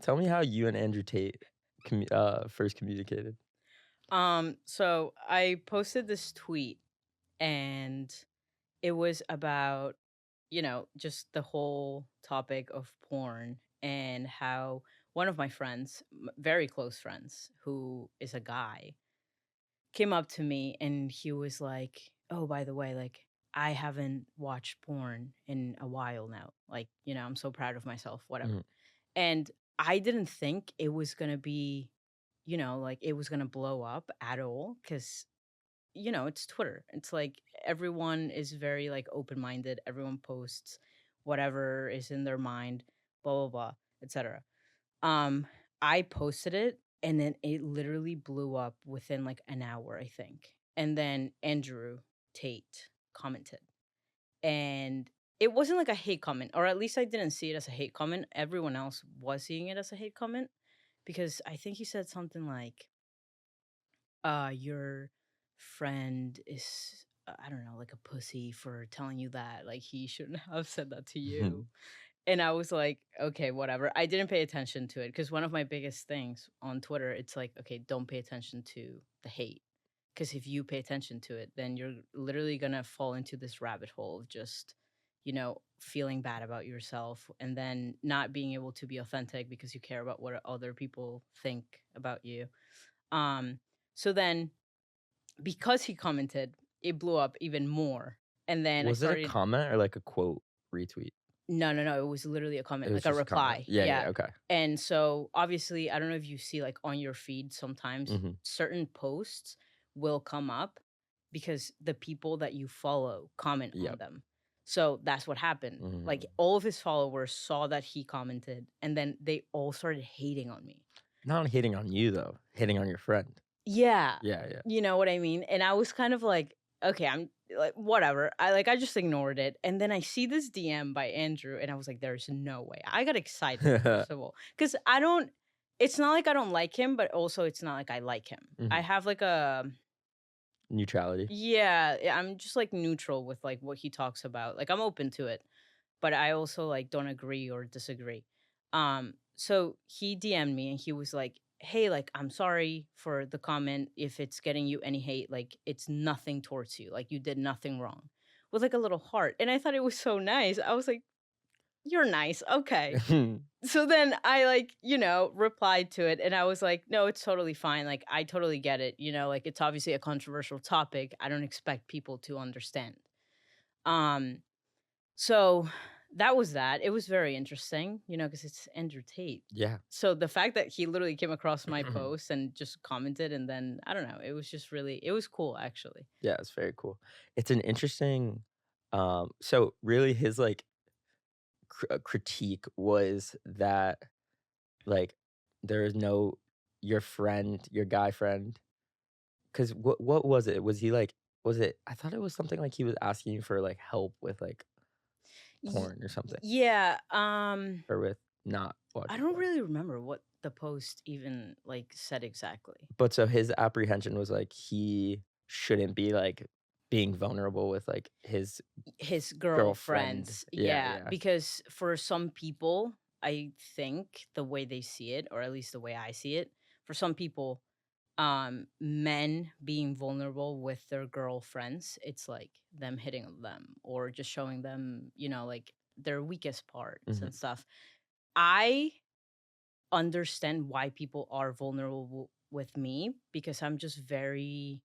Tell me how you and Andrew Tate first communicated. So I posted this tweet and it was about, just the whole topic of porn and how one of my friends, very close friends, who is a guy, came up to me and he was like, "Oh, by the way, like I haven't watched porn in a while now. Like, I'm so proud of myself, whatever." Mhm. And I didn't think it was going to be, like it was going to blow up at all cuz it's Twitter. It's like everyone is very like open-minded. Everyone posts whatever is in their mind, blah blah blah, etc. Um I posted it and then it literally blew up within like an hour, I think. And then Andrew Tate commented. And it wasn't like a hate comment, or at least I didn't see it as a hate comment. Everyone else was seeing it as a hate comment because I think he said something like your friend is I don't know, like a pussy for telling you that. Like he shouldn't have said that to you. And I was like, okay, whatever. I didn't pay attention to it because one of my biggest things on Twitter, it's like, okay, don't pay attention to the hate. Because if you pay attention to it, then you're literally gonna fall into this rabbit hole of just, feeling bad about yourself and then not being able to be authentic because you care about what other people think about you. Um, so then because he commented, it blew up even more, and then I Was it a started. comment or like a quote retweet? No, no, no, it was literally a It comment, was like a just a comment. reply, Yeah, yeah, yeah, okay. and so, obviously, I don't know if you see, like, on your feed sometimes, Mhm. certain posts will come up because the people that you follow comment on Yep. them. So, that's what happened. Like, Mhm. all of his followers saw that he commented, and then they all started hating on me. Not hating on you though, hitting on your friend. Yeah, Yeah, yeah. you know what I mean? And I was kind of like, "Okay, I'm like, whatever." I just ignored it, and then I see this DM by Andrew, and I was like, "There's no way." I got excited, first of all, because I don't it's not like I don't like him, but also it's not like I like him. I Mhm. have like a Neutrality. yeah, I'm just, like, neutral with, like, what he talks about. Like, I'm open to it, but I also, like, don't agree or disagree. So he DM'd me and he was like, "Hey, like, I'm sorry for the comment if it's getting you any hate, like, it's nothing towards you, like, you did nothing wrong," with, like, a little heart, and I thought it was so nice. I was like, "You're nice, okay." So then I, like, replied to it, and I was like, "No, it's totally fine, like, I totally get it, like, it's obviously a controversial topic. I don't expect people to understand." Um so that was that. It was very interesting, because it's Andrew Tate. Yeah. So the fact that he literally came across my post and just commented, and then I don't know, it was just really, it was cool actually. Yeah, it's very cool. It's an interesting so really his like critique was that like there is no your friend, your guy friend. Cause what was it? Was he like was it I thought it was something like he was asking you for like help with like Y- porn or something yeah. or with not I watching don't porn. really remember what the post even like said exactly. But so his apprehension was like he shouldn't be like being vulnerable with like his His girlfriend. girlfriends, Yeah, yeah, yeah. because for some people, I think the way they see it, or at least the way I see it, for some people, men being vulnerable with their girlfriends, it's like them hitting on them or just showing them, like their weakest parts Mhm. and stuff. I understand why people are vulnerable with me because I'm just very,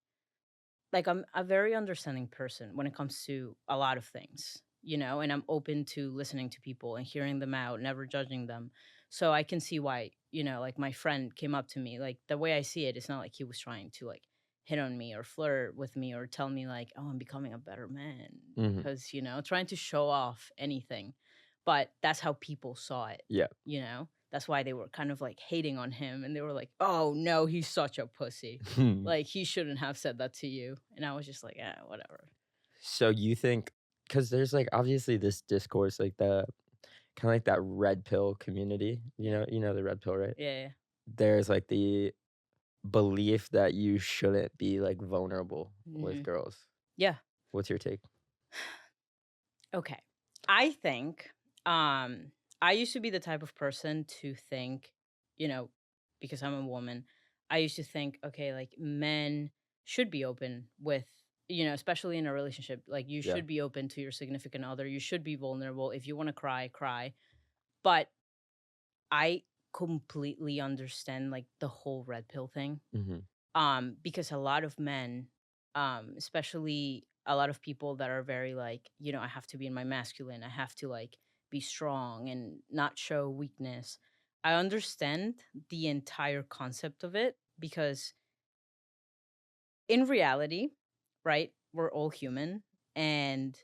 like, I'm a very understanding person when it comes to a lot of things, and I'm open to listening to people and hearing them out, never judging them. So I can see why, like my friend came up to me. Like the way I see it, it's not like he was trying to like hit on me or flirt with me or tell me like, "Oh, I'm becoming a better man," Mhm. because, trying to show off anything. But that's how people saw it, Yeah. you know? That's why they were kind of like hating on him and they were like, "Oh no, he's such a pussy." Like, he shouldn't have said that to you, and I was just like, "Yeah, whatever." So you think because there's like obviously this discourse like the kind of like that red pill community, Yeah. you know the red pill, right? Yeah, yeah. There's like the belief that you shouldn't be like vulnerable with Mhm. girls. Yeah. What's your take? Okay. I think, I used to be the type of person to think you know, because I'm a woman, I used to think, okay, like men should be open with, especially in a relationship, like you Yeah. should be open to your significant other. You should be vulnerable. If you want to cry, cry. But I completely understand like the whole red pill thing. Mhm. Because a lot of men, especially a lot of people that are very like, I have to be in my masculine, I have to like be strong and not show weakness. I understand the entire concept of it because in reality, right, we're all human and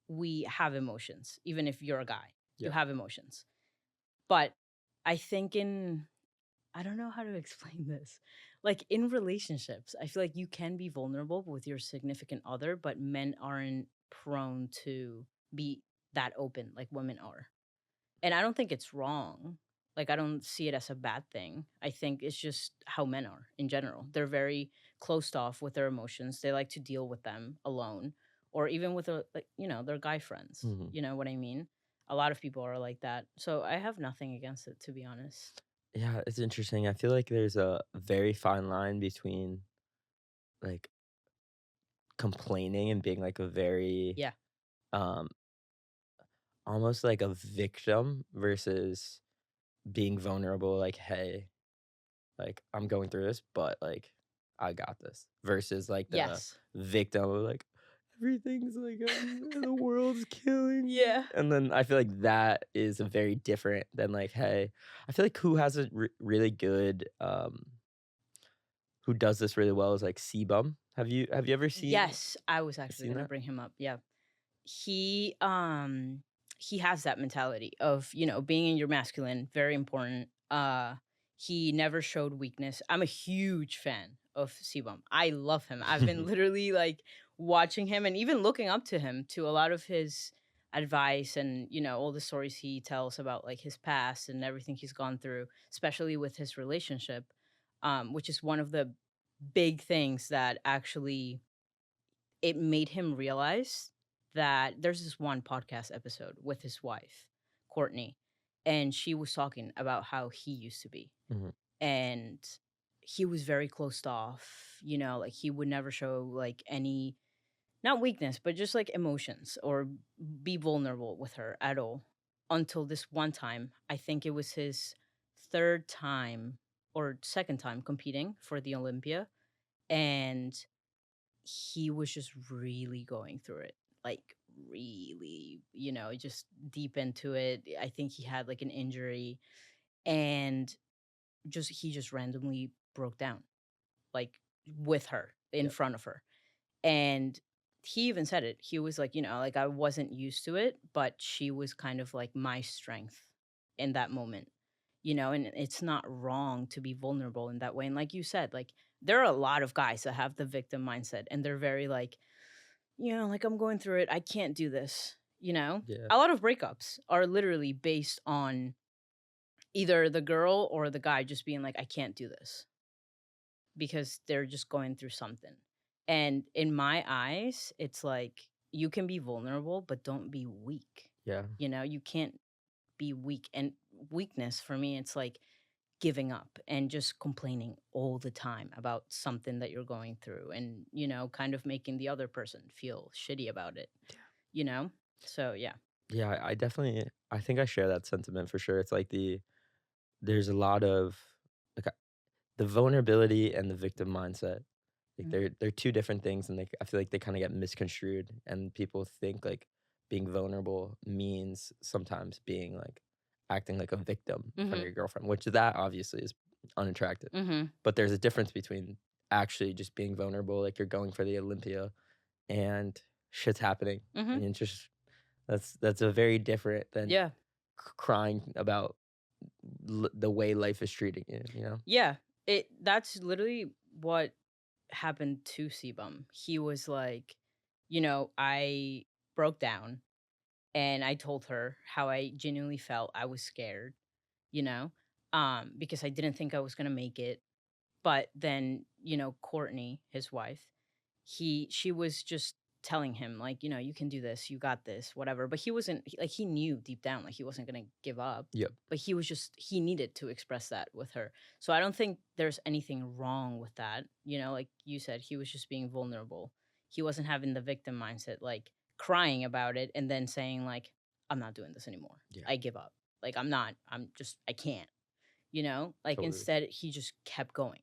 we have emotions. Even if you're a guy, you Yeah. have emotions. But I think I don't know how to explain this. Like in relationships, I feel like you can be vulnerable with your significant other, but men aren't prone to be that open like women are. And I don't think it's wrong. Like I don't see it as a bad thing. I think it's just how men are in general. They're very closed off with their emotions. They like to deal with them alone or even with their like, their guy friends. Mhm. You know what I mean? A lot of people are like that. So I have nothing against it to be honest. Yeah, it's interesting. I feel like there's a very fine line between, like, complaining and being, like, a very, Yeah. um, almost like a victim versus being vulnerable, like, "Hey, like, I'm going through this, but, like, I got this," versus, like, the Yes. victim of, like, "Everything's, like, the world's killing me," Yeah. and then I feel like that is a very different than, like, "Hey." I feel like who has a really good, who does this really well is, like, Sebum. Have you ever Yes, I was actually seen gonna that? bring him up. Yeah. He he has that mentality of, being in your masculine, very important. He never showed weakness. I'm a huge fan of Sebum. I love him. I've been literally like watching him and even looking up to him to a lot of his advice and, all the stories he tells about like his past and everything he's gone through, especially with his relationship, which is one of the big things that actually it made him realize that there's this one podcast episode with his wife, Courtney, and she was talking about how he used to be. Mhm. And he was very closed off, like he would never show like any, not weakness, but just like emotions or be vulnerable with her at all until this one time. I think it was his third time or second time competing for the Olympia. And he was just really going through it, like really, just deep into it. I think he had like an injury and he just randomly broke down, like with her in Yep. front of her. And he even said it. He was like, like I wasn't used to it, but she was kind of like my strength in that moment. And it's not wrong to be vulnerable in that way. And like you said, like there are a lot of guys that have the victim mindset and they're very like, like I'm going through it. I can't do this. Yeah. A lot of breakups are literally based on either the girl or the guy just being like, I can't do this because they're just going through something. And in my eyes, it's like you can be vulnerable, but don't be weak. Yeah. You can't be weak. And weakness for me, it's like giving up and just complaining all the time about something that you're going through and, kind of making the other person feel shitty about it, you know? So, yeah. Yeah, I definitely I think I share that sentiment for sure. It's like there's a lot of, like, the vulnerability and the victim mindset. Like, Mm. they're 2 different things, and I feel like they kinda get misconstrued, and people think, like, being vulnerable means sometimes being, like, acting like a victim in front of Mhm. your girlfriend, which that obviously is unattractive. Mhm. But there's a difference between actually just being vulnerable, like you're going for the Olympia and shit's happening, Mhm. and it's just that's a very different than Yeah. crying about the way life is treating you, you know? Yeah. That's literally what happened to Sebum. He was like, I broke down and I told her how I genuinely felt. I was scared, you know, because I didn't think I was gonna make it. But then, Courtney, his wife, she was just telling him like, you can do this, you got this, whatever. But he wasn't like, he knew deep down like he wasn't gonna give up. Yep. But he needed to express that with her. So I don't think there's anything wrong with that. Like you said, he was just being vulnerable. He wasn't having the victim mindset, like crying about it and then saying like, I'm not doing this anymore. Yeah. I give up. Like I can't, like Totally. instead he just kept going,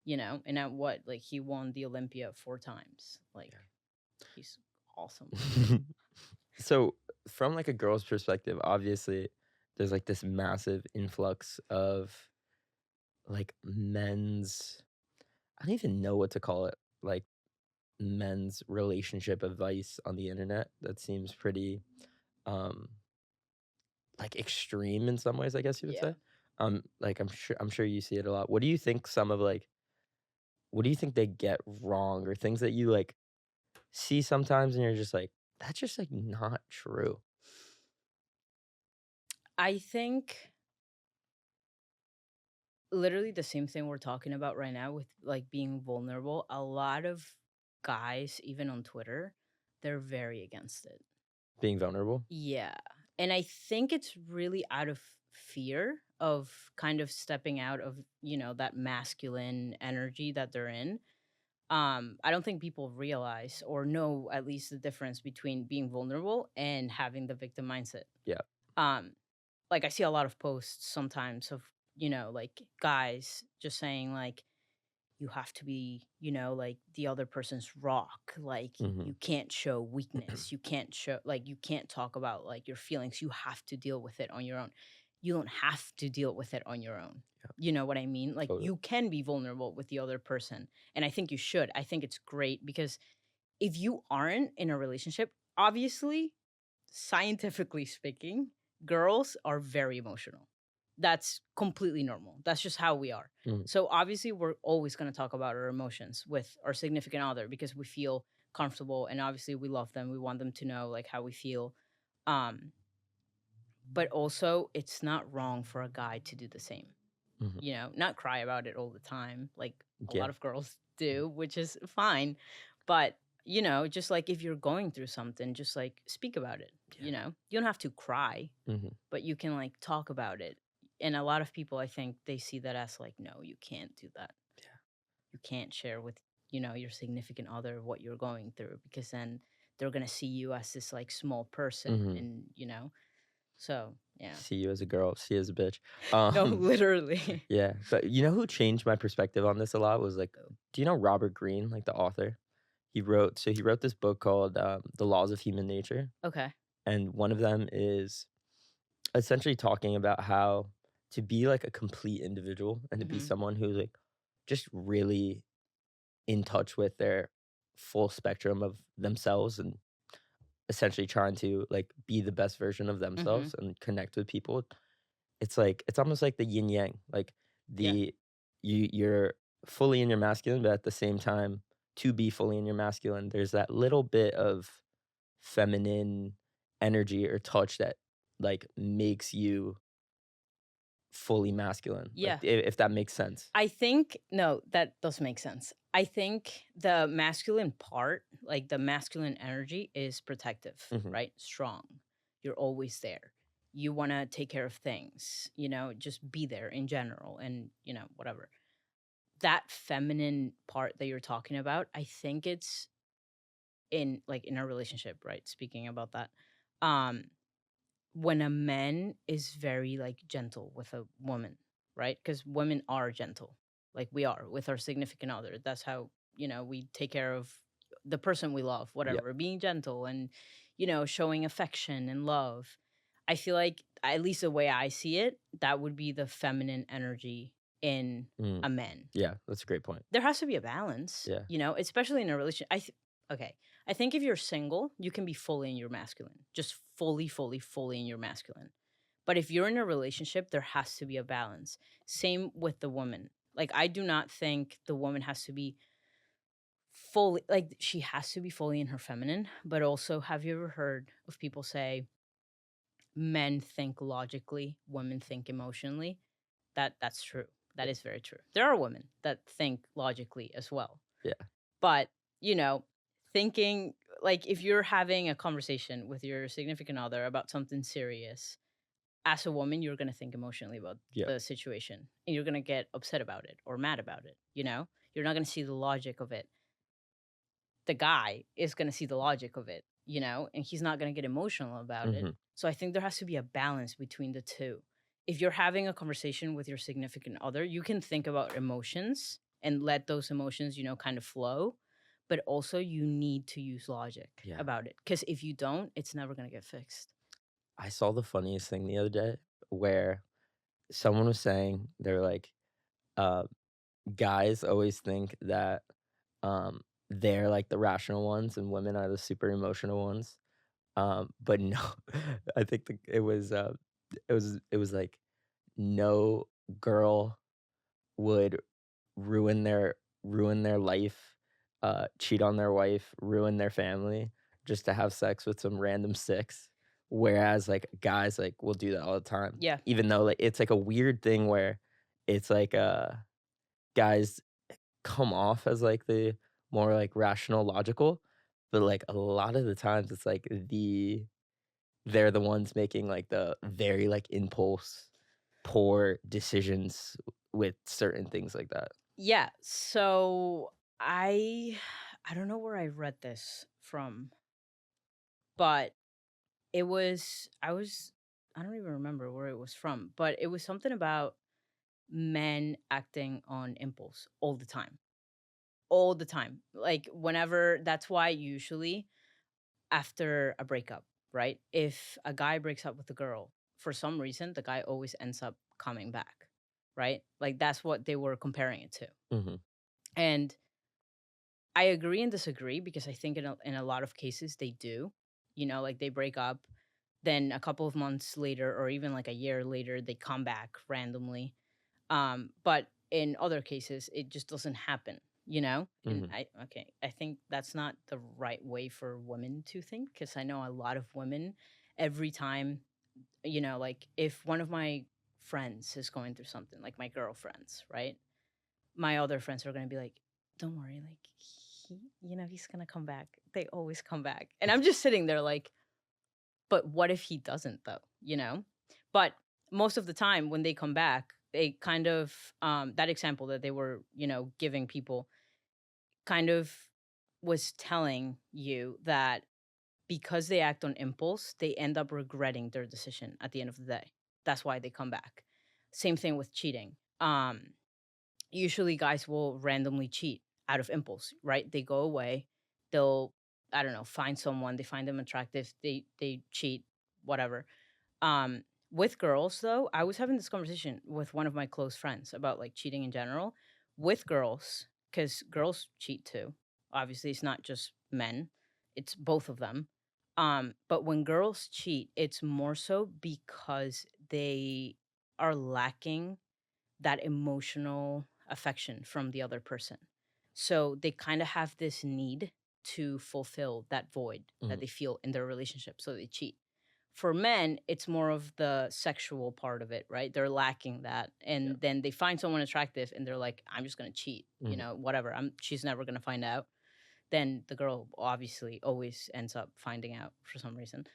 and at what, like he won the Olympia 4 times. Like he's awesome. Yeah. So from like a girl's perspective, obviously there's like this massive influx of like men's, I don't even know what to call it, like men's relationship advice on the internet that seems pretty um like extreme in some ways, I guess you would Yeah. say. Like I'm sure you see it a lot. What do you think some of like what do you think they get wrong or things that you like see sometimes and you're just like, that's just like not true. I think literally the same thing we're talking about right now with like being vulnerable. A lot of guys, even on Twitter, they're very against it. Being vulnerable? Yeah. And I think it's really out of fear of kind of stepping out of, that masculine energy that they're in. I don't think people realize or know at least the difference between being vulnerable and having the victim mindset. Yeah. Um, like I see a lot of posts sometimes of, like guys just saying like, you have to be, like the other person's rock. Like Mhm. you can't show weakness. You can't show, like, you can't talk about like your feelings. You have to deal with it on your own. You don't have to deal with it on your own. Yeah, You know what I mean? Like totally. you can be vulnerable with the other person. And I think you should. I think it's great because if you aren't in a relationship, obviously, scientifically speaking, girls are very emotional. That's completely normal. That's just how we are. Mhm. So obviously, we're always going to talk about our emotions with our significant other because we feel comfortable and obviously we love them. We want them to know like how we feel. Um, but also, it's not wrong for a guy to do the same. Mhm. Not cry about it all the time, like a Yeah. lot of girls do, which is fine. But, just like if you're going through something, just like speak about it. Yeah. You don't have to cry, Mhm. but you can like talk about it. And a lot of people, I think, they see that as like, no, you can't do that. Yeah. You can't share with, your significant other what you're going through because then they're going to see you as this like small person. Mhm. And, so yeah. See you as a girl, see you as a bitch. No, Um, literally. yeah, but you know who changed my perspective on this a lot was like, Oh, do you know Robert Greene, like the author? He wrote this book called The Laws of Human Nature, okay. and one of them is essentially talking about how to be like a complete individual and to be Hmm. someone who's like just really in touch with their full spectrum of themselves and essentially trying to like be the best version of Hmm. themselves and connect with people. It's like it's almost like the yin yang. Like Yeah. you're fully in your masculine, but at the same time, to be fully in your masculine, there's that little bit of feminine energy or touch that like makes you fully masculine. Like Yeah. if that makes sense. I think no, that does make sense. I think the masculine part, like the masculine energy is protective, Hmm. right? Strong. You're always there. You want to take care of things, just be there in general and, whatever. That feminine part that you're talking about, I think it's in like in a relationship, right? Speaking about that. Um when a man is very like gentle with a woman, right? Because women are gentle, like we are with our significant other. That's how, we take care of the person we love, Yeah. whatever, being gentle and, showing affection and love. I feel like, at least the way I see it, that would be the feminine energy in Mm. a man. Yeah. That's a great point. There has to be a balance, Yeah. especially in a relationship. Okay. I think if you're single, you can be fully in your masculine, just fully, fully, fully in your masculine. But if you're in a relationship, there has to be a balance. Same with the woman. Like, I do not think the woman has to be fully, like, she has to be fully in her feminine. But also, have you ever heard of people say men think logically, women think emotionally? That's true. That is very true. There are women that think logically as well. Yeah. But, you know, thinking like if you're having a conversation with your significant other about something serious, as a woman, you're going to think emotionally about Yeah. the situation and you're going to get upset about it or mad about it, you know? You're not going to see the logic of it. The guy is going to see the logic of it, you know, and he's not going to get emotional about it. Mhm. So I think there has to be a balance between the two. If you're having a conversation with your significant other, you can think about emotions and let those emotions, you know, kind of flow, but also you need to use logic Yeah. about it because if you don't, it's never going to get fixed. I saw the funniest thing the other day where someone was saying they're like, uh, guys always think that, they're, like, the rational ones and women are the super emotional ones. But no, I think it was like no girl would ruin their life, cheat on their wife, ruin their family just to have sex with some random six, whereas, like, guys, like, will do that all the time, Yeah. even though, like, it's, like, a weird thing where it's, like, guys come off as, like, the more, like, rational, logical, but, like, a lot of the times, it's, like, they're the ones making, like, the very, like, impulse, poor decisions with certain things like that. Yeah. So I don't know where I read this from, but I don't even remember where it was from, but it was something about men acting on impulse all the time. All the time. Like whenever that's why usually after a breakup, right? If a guy breaks up with a girl, for some reason the guy always ends up coming back, right? Like that's what they were comparing it to. Mhm, And I agree and disagree because I think in a lot of cases they do. You know, like they break up, then a couple of months later or even like a year later they come back randomly. But in other cases it just doesn't happen, you know? And mhm, I think that's not the right way for women to think because I know a lot of women every time, you know, like if one of my friends is going through something, like my girlfriends, right? My other friends are gonna be like, "Don't worry, like he's gonna come back. They always come back." And I'm just sitting there like, "But what if he doesn't though?" You know? But most of the time when they come back, they kind of that example that they were, you know, giving people kind of was telling you that because they act on impulse, they end up regretting their decision at the end of the day. That's why they come back. Same thing with cheating. Usually guys will randomly cheat out of impulse, right? They go away, they'll I don't know, find someone, they find them attractive, they cheat, whatever. Um with girls though, I was having this conversation with one of my close friends about like cheating in general. With girls, cuz girls cheat too. Obviously, it's not just men, it's both of them. But when girls cheat, it's more so because they are lacking that emotional affection from the other person. So they kind of have this need to fulfill that void that mhm, they feel in their relationship. So they cheat. For men, it's more of the sexual part of it, right? They're lacking that. yeah, And then they find someone attractive and they're like, I'm just going to cheat, you mhm, know, whatever. She's never going to find out. Then the girl obviously always ends up finding out for some reason.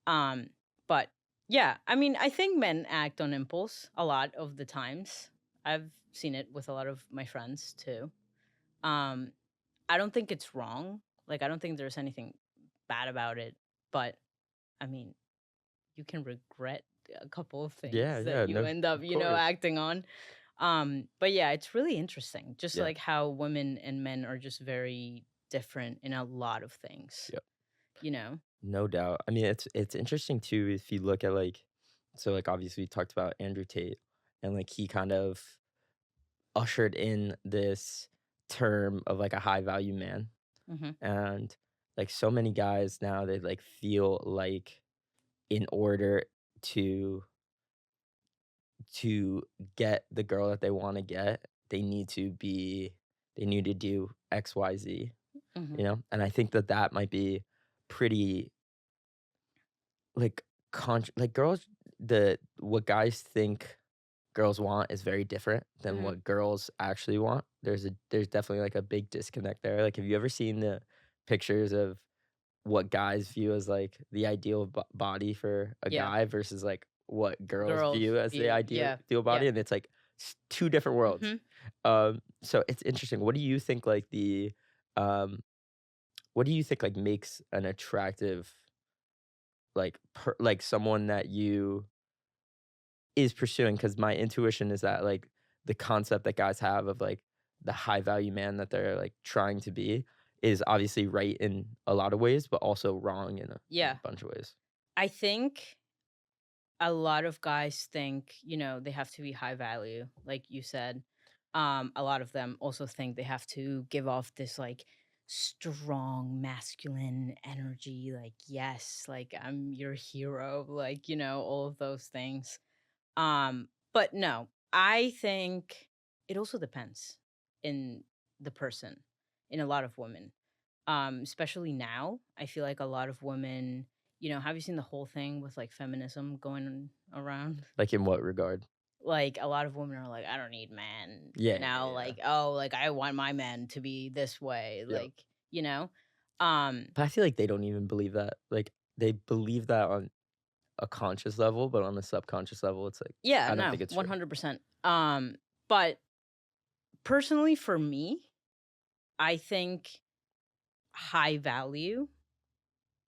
Um, but yeah, I mean, I think men act on impulse a lot of the times. I've seen it with a lot of my friends too. Um, I don't think it's wrong. Like, I don't think there's anything bad about it. But I mean, you can regret a couple of yeah, things that yeah, you no, end up, of you know, course, acting on. But yeah, it's really interesting. Just yeah, like how women and men are just very different in a lot of things, yeah, you know? no doubt. I mean, it's interesting too if you look at, like so, like, obviously, we talked about Andrew Tate, and, like, he kind of ushered in this term of, like, a high value man, Mhm. and, like, so many guys now, they, like, feel like in order to to get the girl that they wanna get, they need to do XYZ, you Mhm. know? And I think that that might be pretty, like, like, girls the what guys think girls want is very different than Mhm. what girls actually want. There's definitely, like, a big disconnect there. Like, have you ever seen the pictures of what guys view as, like, the ideal body for a Yeah. guy versus, like, what girls Girls view as the view. ideal Yeah. body, Yeah. and it's, like, 2 different worlds. Mhm. So it's interesting. What do you think, like, um what do you think, like, makes an attractive, like, like, someone that you is pursuing? Because my intuition is that, like, the concept that guys have of, like, the high value man that they're, like, trying to be is obviously right in a lot of ways, but also wrong in a Yeah. bunch of ways. I think a lot of guys think, they have to be high value, like you said. A lot of them also think they have to give off this like strong masculine energy, like, yes, like I'm your hero, like, all of those things. But no, I think it also depends in the person, in a lot of women. Especially now, I feel like a lot of women, have you seen the whole thing with like feminism going around? Like, in what regard? Like a lot of women are like, I don't need men Yeah, yeah, now. yeah. Like, oh, like I want my men to be this way. Yep. Like, you know? Um, But I feel like they don't even believe that. Like, they believe that on a conscious level, but on a subconscious level, it's like, yeah, I don't no, think it's true. 100%. But personally for me, I think high value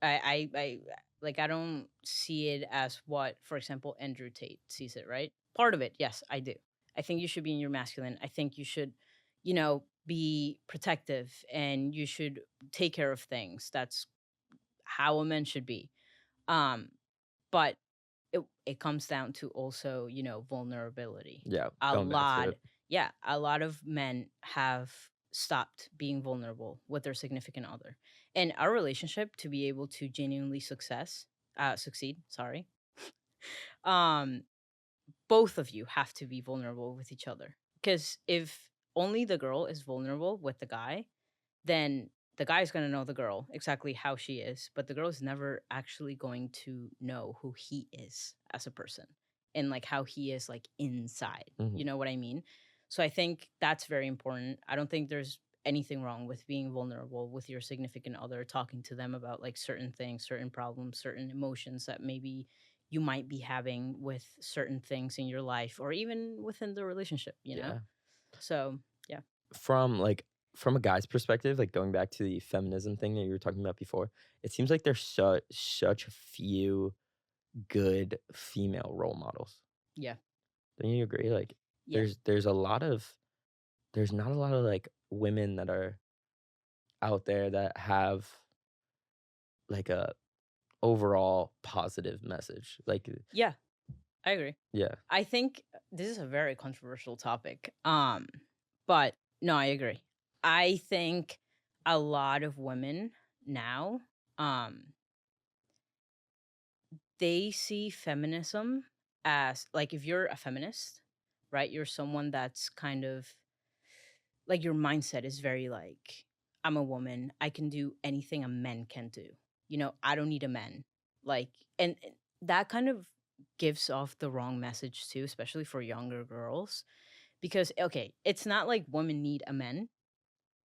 I like, I don't see it as what, for example, Andrew Tate sees it, right? Part of it, yes, I do. I think you should be in your masculine. I think you should, be protective and you should take care of things. That's how a man should be. Um, but it comes down to also, vulnerability. Yeah, A going back to lot, it. yeah, a lot of men have stopped being vulnerable with their significant other. And our relationship to be able to genuinely succeed, sorry. Um both of you have to be vulnerable with each other. Because if only the girl is vulnerable with the guy, then the guy's going to know the girl exactly how she is, but the girl is never actually going to know who he is as a person and like how he is like inside. Mhm. You know what I mean? So I think that's very important. I don't think there's anything wrong with being vulnerable with your significant other, talking to them about like certain things, certain problems, certain emotions that maybe you might be having with certain things in your life or even within the relationship. Yeah. So, yeah. From, like from a guy's perspective, like, going back to the feminism thing that you were talking about before, it seems like there's such few good female role models. Yeah. Don't you agree? Like, Yeah. there's not a lot of, like, women that are out there that have, like, a overall positive message. Like, Yeah. I agree. yeah. I think this is a very controversial topic. But no, I agree. I think a lot of women now, um, they see feminism as like if you're a feminist, right? You're someone that's kind of like your mindset is very like, I'm a woman, I can do anything a man can do. I don't need a man. Like, and that kind of gives off the wrong message too, especially for younger girls. Because okay, it's not like women need a man,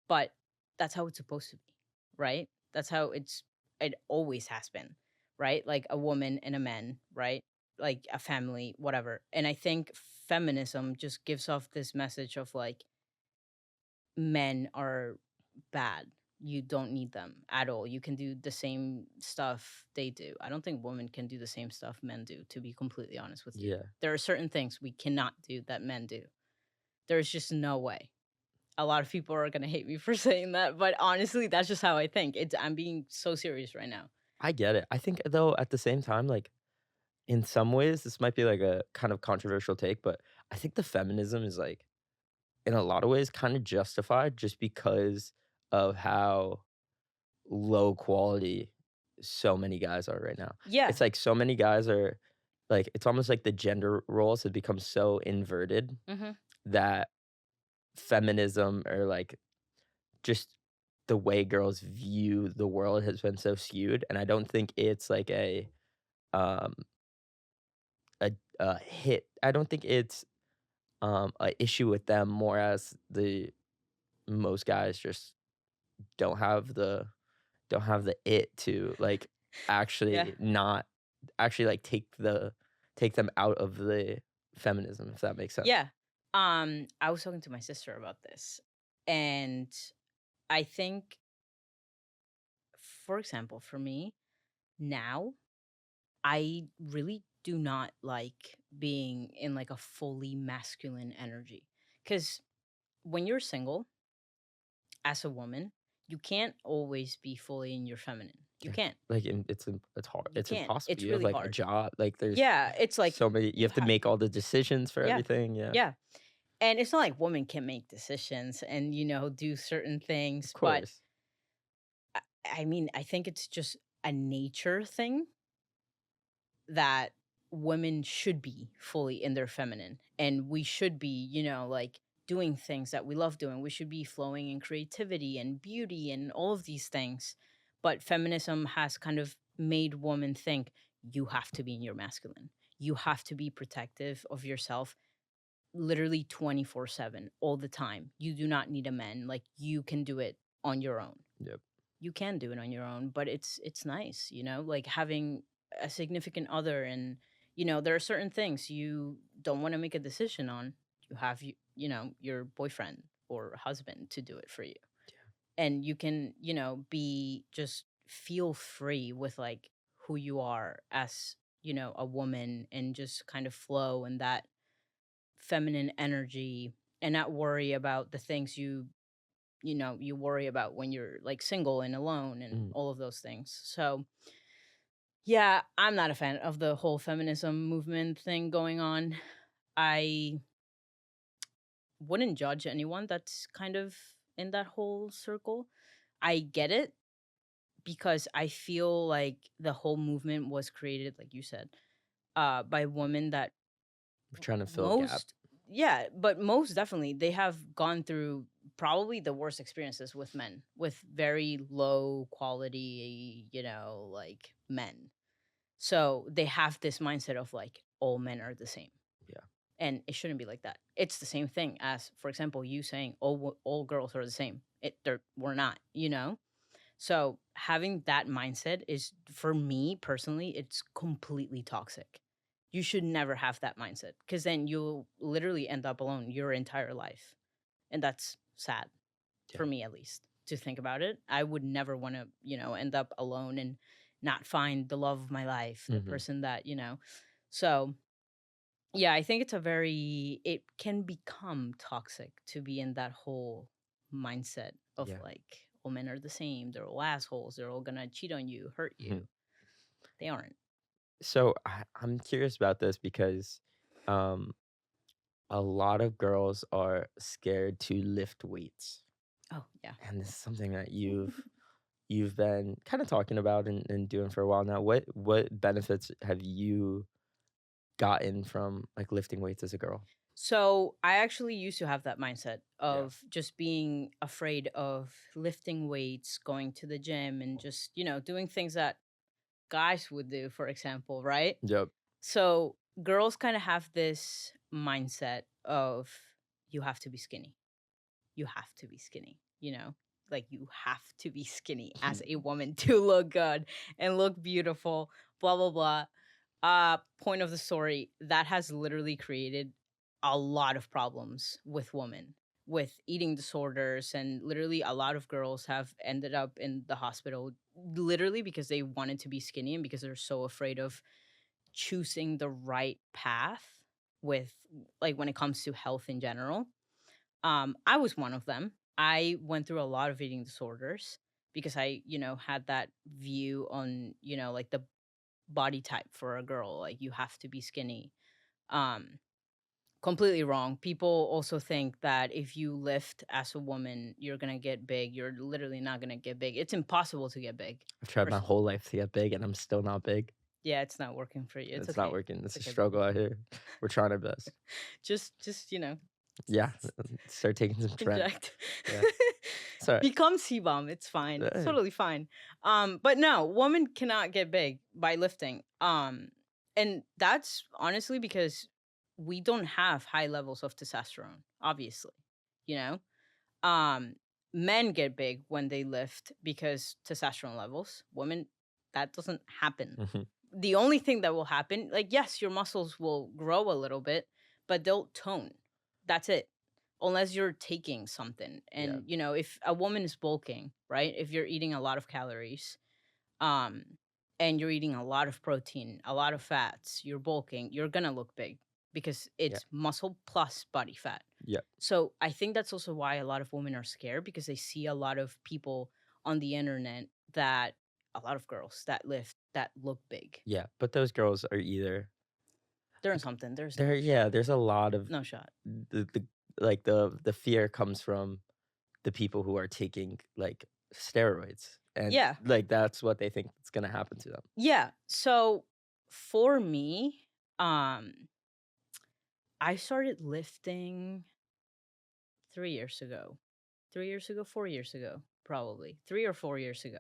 but that's how it's supposed to be, right? That's how it always has been, right? Like a woman and a man, right? Like a family, whatever. And I think feminism just gives off this message of like men are bad. You don't need them at all. You can do the same stuff they do. I don't think women can do the same stuff men do, to be completely honest with you. Yeah. There are certain things we cannot do that men do. There's just no way. A lot of people are gonna hate me for saying that, but honestly, that's just how I think. I'm being so serious right now. I get it. I think, though, at the same time, like, in some ways, this might be, like, a kind of controversial take, but I think the feminism is, like, in a lot of ways, kinda justified just because of how low quality so many guys are right now. Yeah. It's like so many guys are like, it's almost like the gender roles have become so inverted Mhm. that feminism, or, like, just the way girls view the world has been so skewed, and I don't think it's like um, a hit. I don't think it's, a issue with them more as the most guys just don't have the don't have the it to, like, Yeah. actually not actually, like, take them out of the feminism, if that makes sense. Yeah. I was talking to my sister about this, and I think, for example, for me now, I really do not like being in like a fully masculine energy. Because when you're single as a woman, you can't always be fully in your feminine. You Yeah. can't. Like, it's hard You it's can't. impossible. It's You have, really like, a hard. job, like, there's Yeah. It's like so many you you have to have, make all the decisions for yeah. everything, yeah. Yeah. And it's not like women can make decisions and, do certain Of things. But course. I, I mean, I think it's just a nature thing that women should be fully in their feminine, and we should be, like doing things that we love doing. We should be flowing in creativity and beauty and all of these things. But feminism has kind of made women think you have to be in your masculine. You have to be protective of yourself literally 24/7 all the time. You do not need a man. Like you can do it on your own. Yep. You can do it on your own, but it's nice, like having a significant other. And there are certain things you don't want to make a decision on. You have your boyfriend or husband to do it for you, and you can be just feel free with like who you are as a woman, and just kind of flow in that feminine energy, and not worry about the things you worry about when you're like single and alone and Mm, all of those things. So, yeah, I'm not a fan of the whole feminism movement thing going on. I wouldn't judge anyone that's kind of in that whole circle. I get it because I feel like the whole movement was created, like you said, by women that we're trying to fill a gap. most, yeah, but most definitely they have gone through probably the worst experiences with men, with very low quality, like men. So they have this mindset of like all men are the same, Yeah. and it shouldn't be like that. It's the same thing as, for example, you saying all girls are the same. We're not, So having that mindset is, for me personally, it's completely toxic. You should never have that mindset, because then you'll literally end up alone your entire life. And that's sad, Yeah. for me at least, to think about it. I would never want to, end up alone and not find the love of my life, the Mhm. person that, So, yeah, I think it can become toxic to be in that whole mindset of Yeah. like, all men are the same. They're all assholes. They're all gonna cheat on you, hurt Mhm. you. They aren't. So, I'm curious about this because, um, a lot of girls are scared to lift weights, Oh, yeah. and this is something that you've been kinda talking about and doing for a while now. What benefits have you gotten from, like, lifting weights as a girl? So I actually used to have that mindset Yeah. of just being afraid of lifting weights, going to the gym, and just, doing things that guys would do, for example, right? Yep. So girls kind of have this mindset of you have to be skinny. You have to be skinny, Like you have to be skinny as a woman to look good and look beautiful, blah blah blah. Point of the story, that has literally created a lot of problems with women with eating disorders, and literally a lot of girls have ended up in the hospital literally because they wanted to be skinny, and because they're so afraid of choosing the right path with, like, when it comes to health in general. I was one of them. I went through a lot of eating disorders because I, had that view on, like the body type for a girl. Like you have to be skinny. Um, Completely wrong. People also think that if you lift as a woman, you're gonna get big. You're literally not gonna get big. It's impossible to get big. I've tried my First, whole life to get big, and I'm still not big. yeah, it's not working for you. It's It's not okay. working. It's It's a okay, baby. struggle out here. We're trying our best. Just Yeah, start taking some tren inject. yeah. Sorry. Become sebum. It's fine. It's totally fine. But no, woman cannot get big by lifting. And that's honestly because we don't have high levels of testosterone, obviously. You know? Um, Men get big when they lift because testosterone levels. Women, that doesn't happen. Mhm. The only thing that will happen, like, yes, your muscles will grow a little bit, but they'll tone. That's it. Unless you're taking something. Yeah. And, if a woman is bulking, right? If you're eating a lot of calories, um, and you're eating a lot of protein, a lot of fats, you're bulking, you're gonna look big because Yeah. it's muscle plus body fat. Yeah. So I think that's also why a lot of women are scared because they see a lot of people on the internet that a lot of girls that lift that look big. Yeah. But those girls are either They're in like something. There's there no yeah, shot. there's a lot of No shot. the like the fear comes from the people who are taking like steroids and Yeah. like that's what they think is gonna happen to them. Yeah. So for me, I started lifting 3 years ago. 3 years ago, 4 years ago, probably 3 or 4 years ago.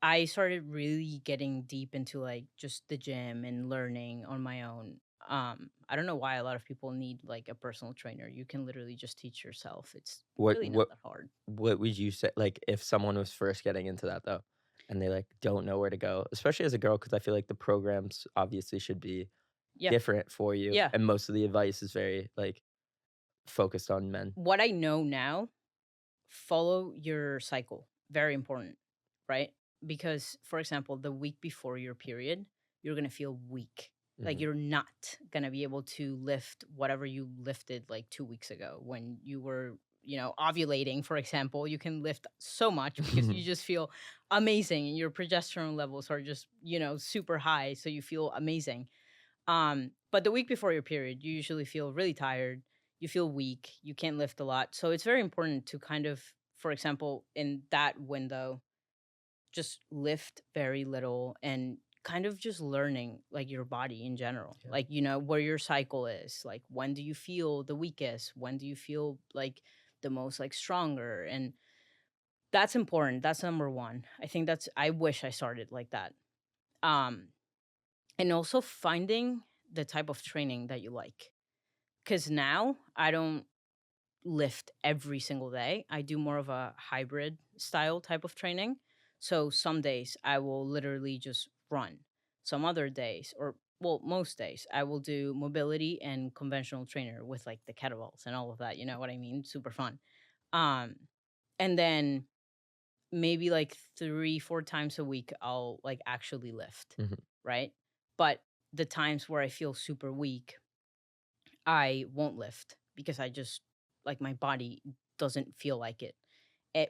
I started really getting deep into like just the gym and learning on my own. I don't know why a lot of people need like a personal trainer. You can literally just teach yourself. It's What really not what that hard. what would you say like if someone was first getting into that though and they like don't know where to go, especially as a girl because I feel like the programs obviously should be Yeah. different for you Yeah. and most of the advice is very like focused on men. What I know now, follow your cycle. Very important, right? Because, for example, the week before your period, you're going to feel weak. Like Mhm. you're not going to be able to lift whatever you lifted like 2 weeks ago when you were, ovulating, for example. You can lift so much because you just feel amazing and your progesterone levels are just, super high. So you feel amazing. But the week before your period, you usually feel really tired. You feel weak. You can't lift a lot. So it's very important to kind of, for example, in that window, just lift very little and kind of just learning like your body in general. Yeah. Like, where your cycle is. Like, when do you feel the weakest? When do you feel like the most like stronger? And that's important. That's number one. I wish I started like that. Um, and also finding the type of training that you like. Because now I don't lift every single day. I do more of a hybrid style type of training. So some days I will literally just run. Some other days, or well, most days, I will do mobility and conventional trainer with like the kettlebells and all of that. You know what I mean? Super fun. Um, and then maybe like 3, 4 times a week, I'll like actually lift, Mhm. right? But the times where I feel super weak, I won't lift because I just like my body doesn't feel like it.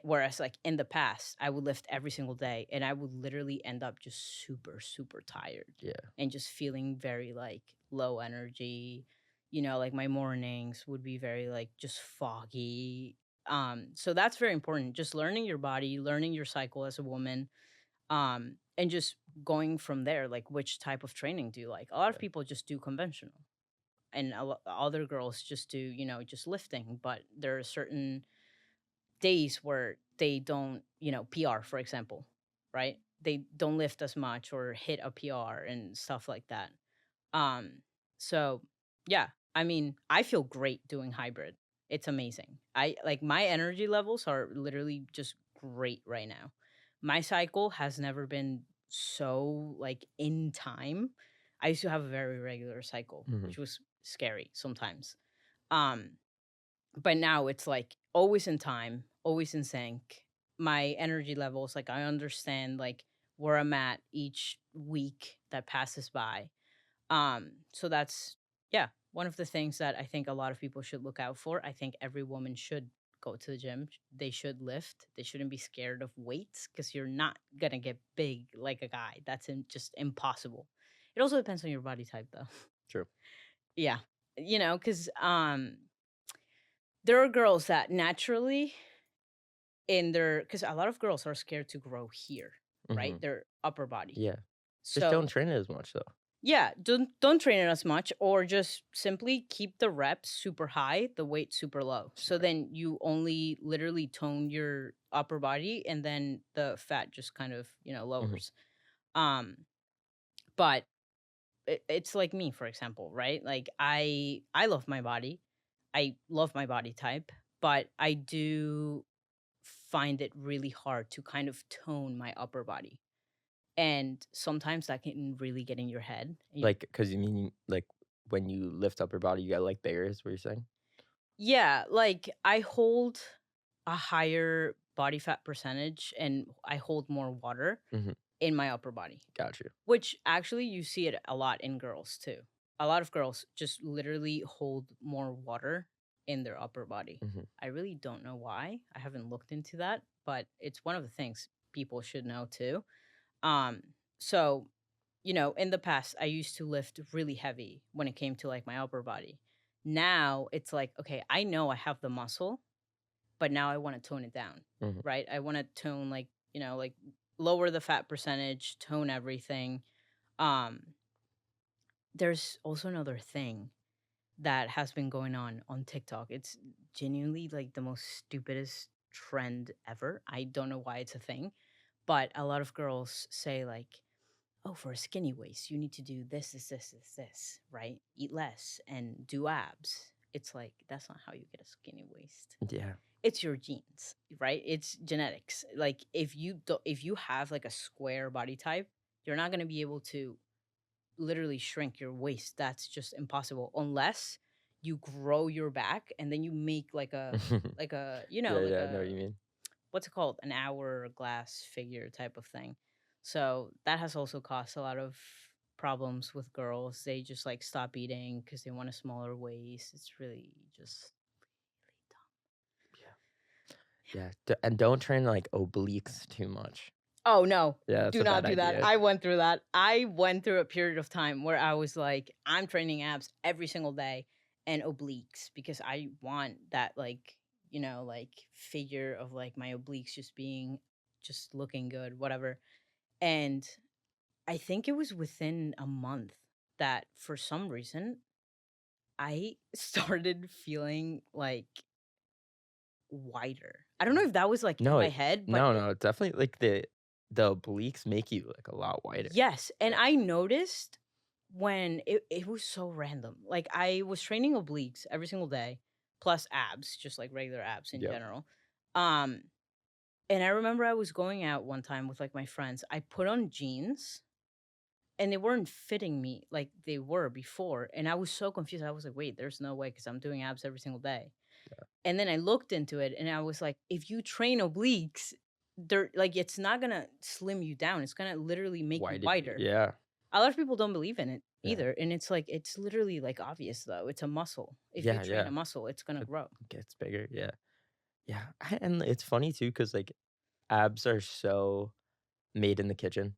Whereas like in the past, I would lift every single day and I would literally end up just super, super tired Yeah. and just feeling very like low energy. Like my mornings would be very like just foggy. So that's very important. Just learning your body, learning your cycle as a woman, and just going from there, like which type of training do you like? A lot of Yeah. people just do conventional and other girls just do just lifting, but there are certain days where they don't PR, for example, right? They don't lift as much or hit a PR and stuff like that. um so yeah, I mean, I feel great doing hybrid. It's amazing. I like my energy levels are literally just great right now. My cycle has never been so like in time. I used to have a very regular cycle, Mhm. which was scary sometimes. Um, but now it's like always in time, always in sync. My energy levels, like I understand like where I'm at each week that passes by. So that's, yeah, one of the things that I think a lot of people should look out for. I think every woman should go to the gym. They should lift. They shouldn't be scared of weights because you're not gonna get big like a guy. That's just impossible. It also depends on your body type though. True. Yeah. Because there are girls that naturally because a lot of girls are scared to grow here, right? Mhm. Their upper body. Yeah. Just don't So train it as much though. yeah, don't train it as much, or just simply keep the reps super high, the weight super low. So Smart. then you only literally tone your upper body and then the fat just kind of, Mhm. lowers. Um but it's like me, for example, right? Like I love my body. I love my body type, but I do find it really hard to kind of tone my upper body. And sometimes that can really get in your head. Like, cause you mean, like, when you lift up your body, you got, like, bigger is what you're saying? Yeah, like I hold a higher body fat percentage and I hold more water Mhm, in my upper body, got you. which actually you see it a lot in girls too. A lot of girls just literally hold more water in their upper body. Mhm. I really don't know why. I haven't looked into that, but it's one of the things people should know too. Um, so, in the past, I used to lift really heavy when it came to like my upper body. Now it's like, okay, I know I have the muscle, but now I want to tone it down, Mhm. right? I want to tone like lower the fat percentage, tone everything. Um, there's also another thing that has been going on TikTok. It's genuinely like the most stupidest trend ever. I don't know why it's a thing, but a lot of girls say like, "Oh, for a skinny waist, you need to do this, right? Eat less and do abs." It's like that's not how you get a skinny waist. Yeah. It's your genes, right? It's genetics. Like if you have like a square body type, you're not going to be able to literally shrink your waist. That's just impossible unless you grow your back and then you make Yeah, like yeah, I know what a you mean. what's it called? An hourglass figure type of thing. So that has also caused a lot of problems with girls. They just like stop eating because they want a smaller waist. It's really just really Yeah. dumb. Yeah, d and don't train, like, obliques too much. Oh, no. Yeah, that's Do a not bad do that. idea. I went through that. I went through a period of time where I was like, I'm training abs every single day and obliques because I want that, like figure of like my obliques just looking good, whatever. And I think it was within a month that for some reason I started feeling like wider. I don't know if that was like in No, my head, but no, no, definitely, like, the obliques make you, like, a lot wider. yes, and Yeah. I noticed when it was so random. Like I was training obliques every single day, plus abs, just like regular abs in Yep. general. Um, and I remember I was going out one time with like my friends. I put on jeans and they weren't fitting me like they were before. And I was so confused. I was like, wait, there's no way because I'm doing abs every single day. And then I looked into it and I was like, if you train obliques, they're like it's not gonna slim you down. It's gonna literally make you Widen you. wider. Yeah, A lot of people don't believe in it yeah. either, and it's like it's literally, like, obvious, though. It's a muscle. If you Yeah, train a yeah. muscle, it's gonna It grow. gets bigger, yeah. Yeah, and it's funny too, cause like, abs are so made in the kitchen.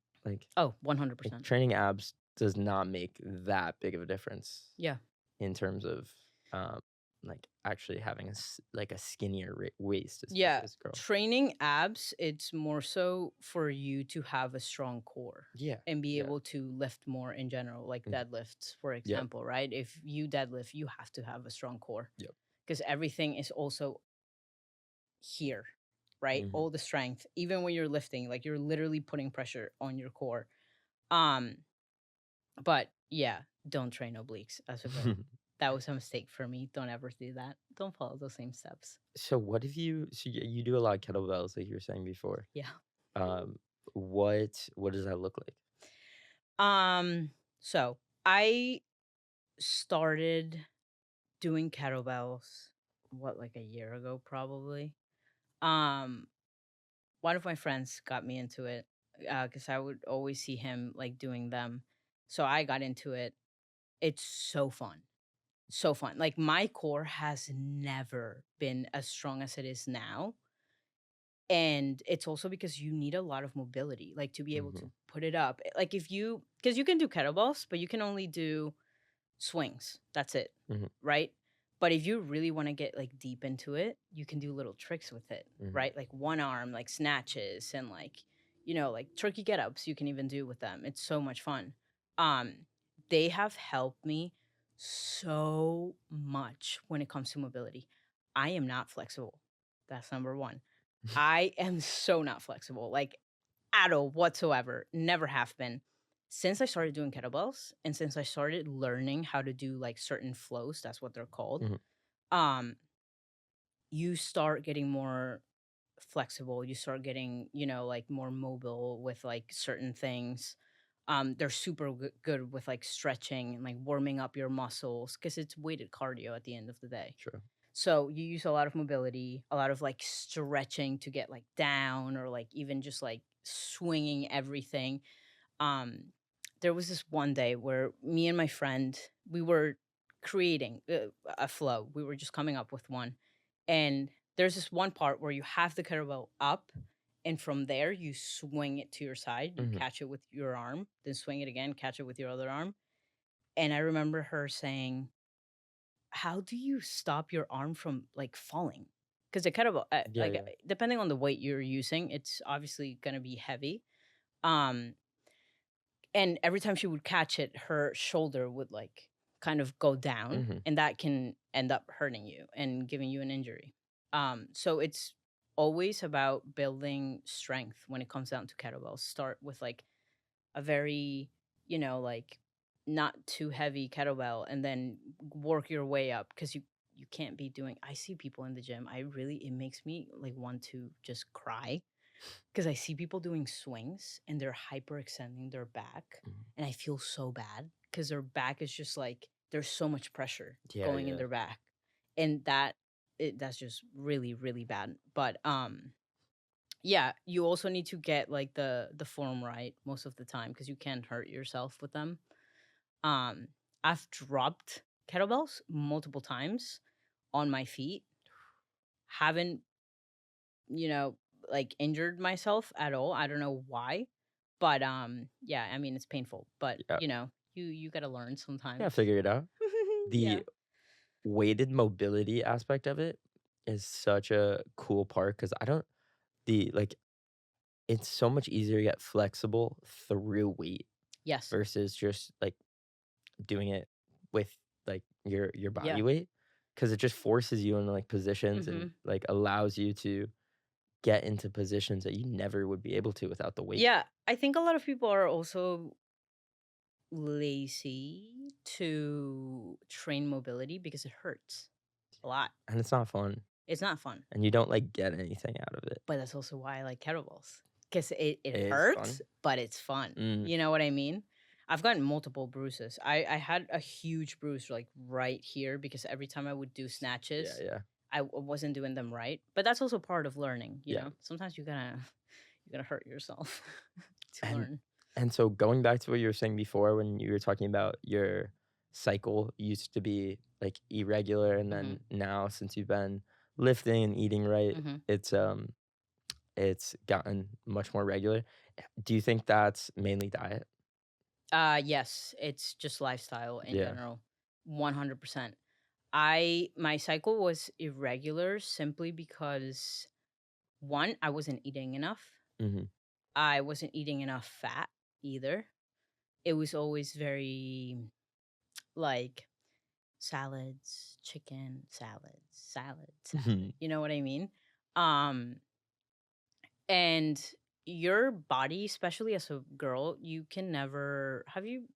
Oh, Like, 100%. training abs does not make that big of a difference Yeah. in terms of, um, like, actually having a skinnier waist, especially Yeah. as a girl. Training abs, it's more so for you to have a strong core Yeah, and be yeah. able to lift more in general, like Mhm. deadlifts, for Yep, example, right? If you deadlift, you have to have a strong core yep. because everything is also here, right? Mhm. All the strength, even when you're lifting, like, you're literally putting pressure on your core. Um But yeah, don't train obliques as a girl. That was a mistake for me. Don't ever do that. Don't follow those same steps. So what have you so you do a lot of kettlebells, like you were saying before. Yeah. Um, what does that look like? Um, so I started doing kettlebells like a year ago probably. Um, one of my friends got me into it because I would always see him like doing them. So I got into it. It's so fun. So fun. Like my core has never been as strong as it is now. And it's also because you need a lot of mobility, like to be able to Mhm, put it up. Like if you, because you can do kettlebells, but you can only do swings. That's it. mhm, Right. But if you really want to get like deep into it, you can do little tricks with it. mhm, Right. Like one arm, like snatches and like turkey get ups you can even do with them. It's so much fun. Um, they have helped me so much when it comes to mobility. I am not flexible. That's number one. I am so not flexible, like, at all whatsoever, never have been. Since I started doing kettlebells and since I started learning how to do, like, certain flows, that's what they're called, mhm. um, you start getting more flexible. You start getting, like more mobile with like certain things. They're super good with like stretching and like warming up your muscles because it's weighted cardio at the end of the day. True. So you use a lot of mobility, a lot of like stretching to get like down or like even just like swinging everything. um there was this one day where me and my friend, we were creating a flow. We were just coming up with one, and there's this one part where you have the kettlebell up, and from there you swing it to your side, you Mhm. catch it with your arm, then swing it again, catch it with your other arm. And I remember her saying, how do you stop your arm from like falling? Because the kettlebell, Yeah, yeah. depending on the weight you're using, it's obviously going to be heavy. um And every time she would catch it, her shoulder would, like, kind of go down, Mhm. and that can end up hurting you and giving you an injury. So it's always about building strength when it comes down to kettlebells. Start with, like, a very, like, not too heavy kettlebell and then work your way up because you can't be doing. I see people in the gym, it makes me, like, want to just cry 'cause I see people doing swings and they're hyperextending their back, Mhm. and I feel so bad because their back is just like there's so much pressure Yeah, going in yeah. their back, and that's just really, really bad. But, yeah, you also need to get, like, the form right most of the time because you can hurt yourself with them. Um, I've dropped kettlebells multiple times on my feet, haven't you know, like, injured myself at all. I don't know why, but, yeah, I mean, it's painful, but, Yeah. you gotta learn Yeah, sometimes. figure it out. Yeah. The weighted mobility aspect of it is such a cool part because I don't the like, it's so much easier to get flexible through weight Yes. versus just, like, doing it with, like, your body Yeah. weight because it just forces you into, like, positions and, Mhm. like, allows you to get into positions that you never would be able to without the weight. Yeah, I think a lot of people are also lazy to train mobility because it hurts a lot. And it's not fun, It's not fun, and you don't, like, get anything out of it. but that's also why I like kettlebells because it It is hurts, fun. but it's fun. Mm, You know what I mean? I've gotten multiple bruises. I had a huge bruise, like, right here because every time I would do yeah, snatches, yeah, wasn't doing them right, but that's also part of learning, you yeah, know? Sometimes you gotta you gotta hurt yourself to and learn. so going back to what you were saying before when you were talking about your cycle used to be, like, irregular, and then Mhm, now since you've been lifting and eating right, mhm. it's gotten much more regular. Do you think that's mainly diet? Yes, it's just lifestyle in Yeah. general, 100%. My cycle was irregular simply because, 1, I wasn't eating enough. Mhm. I wasn't eating enough fat either. It was always very, like, salads, chicken, salads, salad, salad. Mhm. You know what I mean? Um, and your body, especially as a girl, you can never have you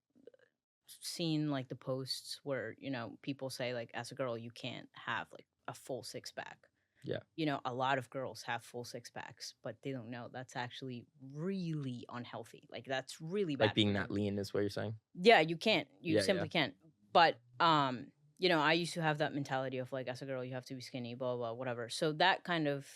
seen like the posts where, people say like as a girl you can't have like a full six pack. Yeah. A lot of girls have full six packs, but they don't know that's actually really unhealthy. Like that's really Like, bad for being that you. lean is what you're saying? Yeah, you can't. You Yeah, yeah. simply can't. But I used to have that mentality of like as a girl you have to be skinny, blah blah, whatever. So that kind of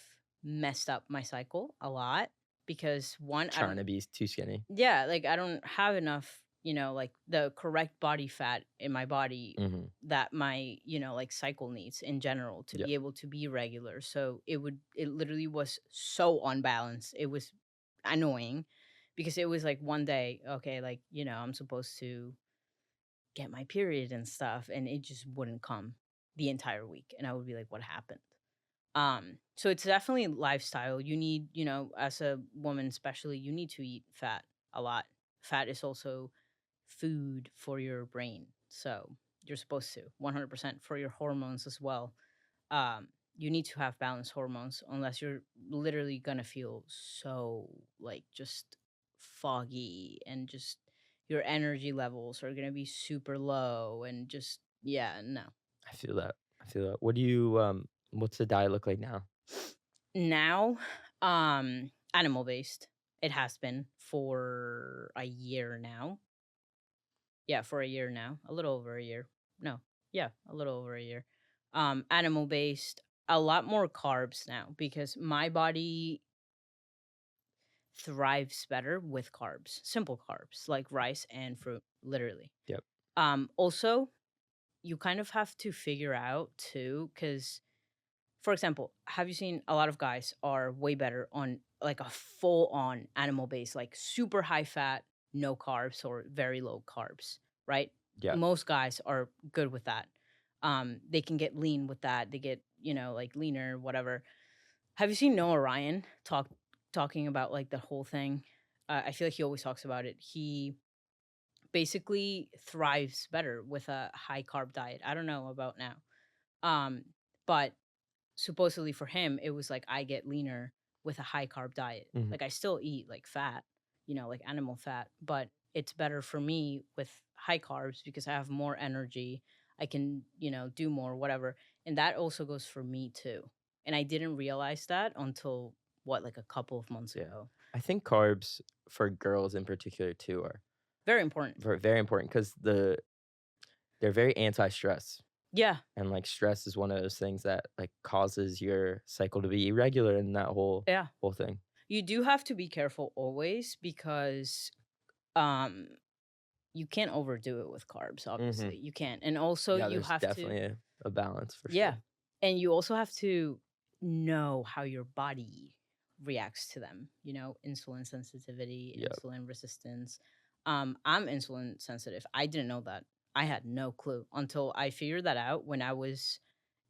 messed up my cycle a lot because one, I Trying don't to be too skinny. yeah, like I don't have enough, like the correct body fat in my body Mhm. that my, like cycle needs in general to Yeah. be able to be regular. So it literally was so unbalanced. It was annoying because it was like one day, okay, like, I'm supposed to get my period and stuff, and it just wouldn't come the entire week. And I would be like, what happened? So it's definitely lifestyle. You need, as a woman especially, you need to eat fat a lot. Fat is also food for your brain. So you're supposed to 100% for your hormones as well. You need to have balanced hormones unless you're literally gonna feel so like just foggy and just your energy levels are gonna be super low and just yeah, no. I feel that. I feel that. What do you, what's the diet look like now? Now, animal based. It has been for a year now. Yeah, for a year now. A little over a year. No. Yeah, a little over a year. Animal based, a lot more carbs now because my body thrives better with carbs, simple carbs like rice and fruit, literally. Yep. Also, you kind of have to figure out too, because for example, have you seen a lot of guys are way better on like a full on animal base, like super high fat, no carbs or very low carbs, right? Yep. Most guys are good with that. They can get lean with that. They get, like leaner, whatever. Have you seen Noah Ryan talking about like the whole thing? I feel like he always talks about it. He basically thrives better with a high carb diet. I don't know about now. Um, but supposedly for him, it was like I get leaner with a high carb diet. Mhm. Like I still eat like fat, like animal fat, but it's better for me with high carbs because I have more energy. I can, do more, whatever. And that also goes for me too. And I didn't realize that until what, like a couple of months Yeah. ago. I think carbs for girls in particular too are Very important. very important because they're very anti-stress. Yeah. And, like, stress is one of those things that, like, causes your cycle to be irregular and that Yeah. whole thing. You do have to be careful always because um you can't overdo it with carbs, Mhm. obviously. You can't. And also Yeah, you there's have to definitely a balance for yeah. sure. And you also have to know how your body reacts to them, insulin sensitivity, Yep. insulin resistance. I'm insulin sensitive. I didn't know that. I had no clue until I figured that out when I was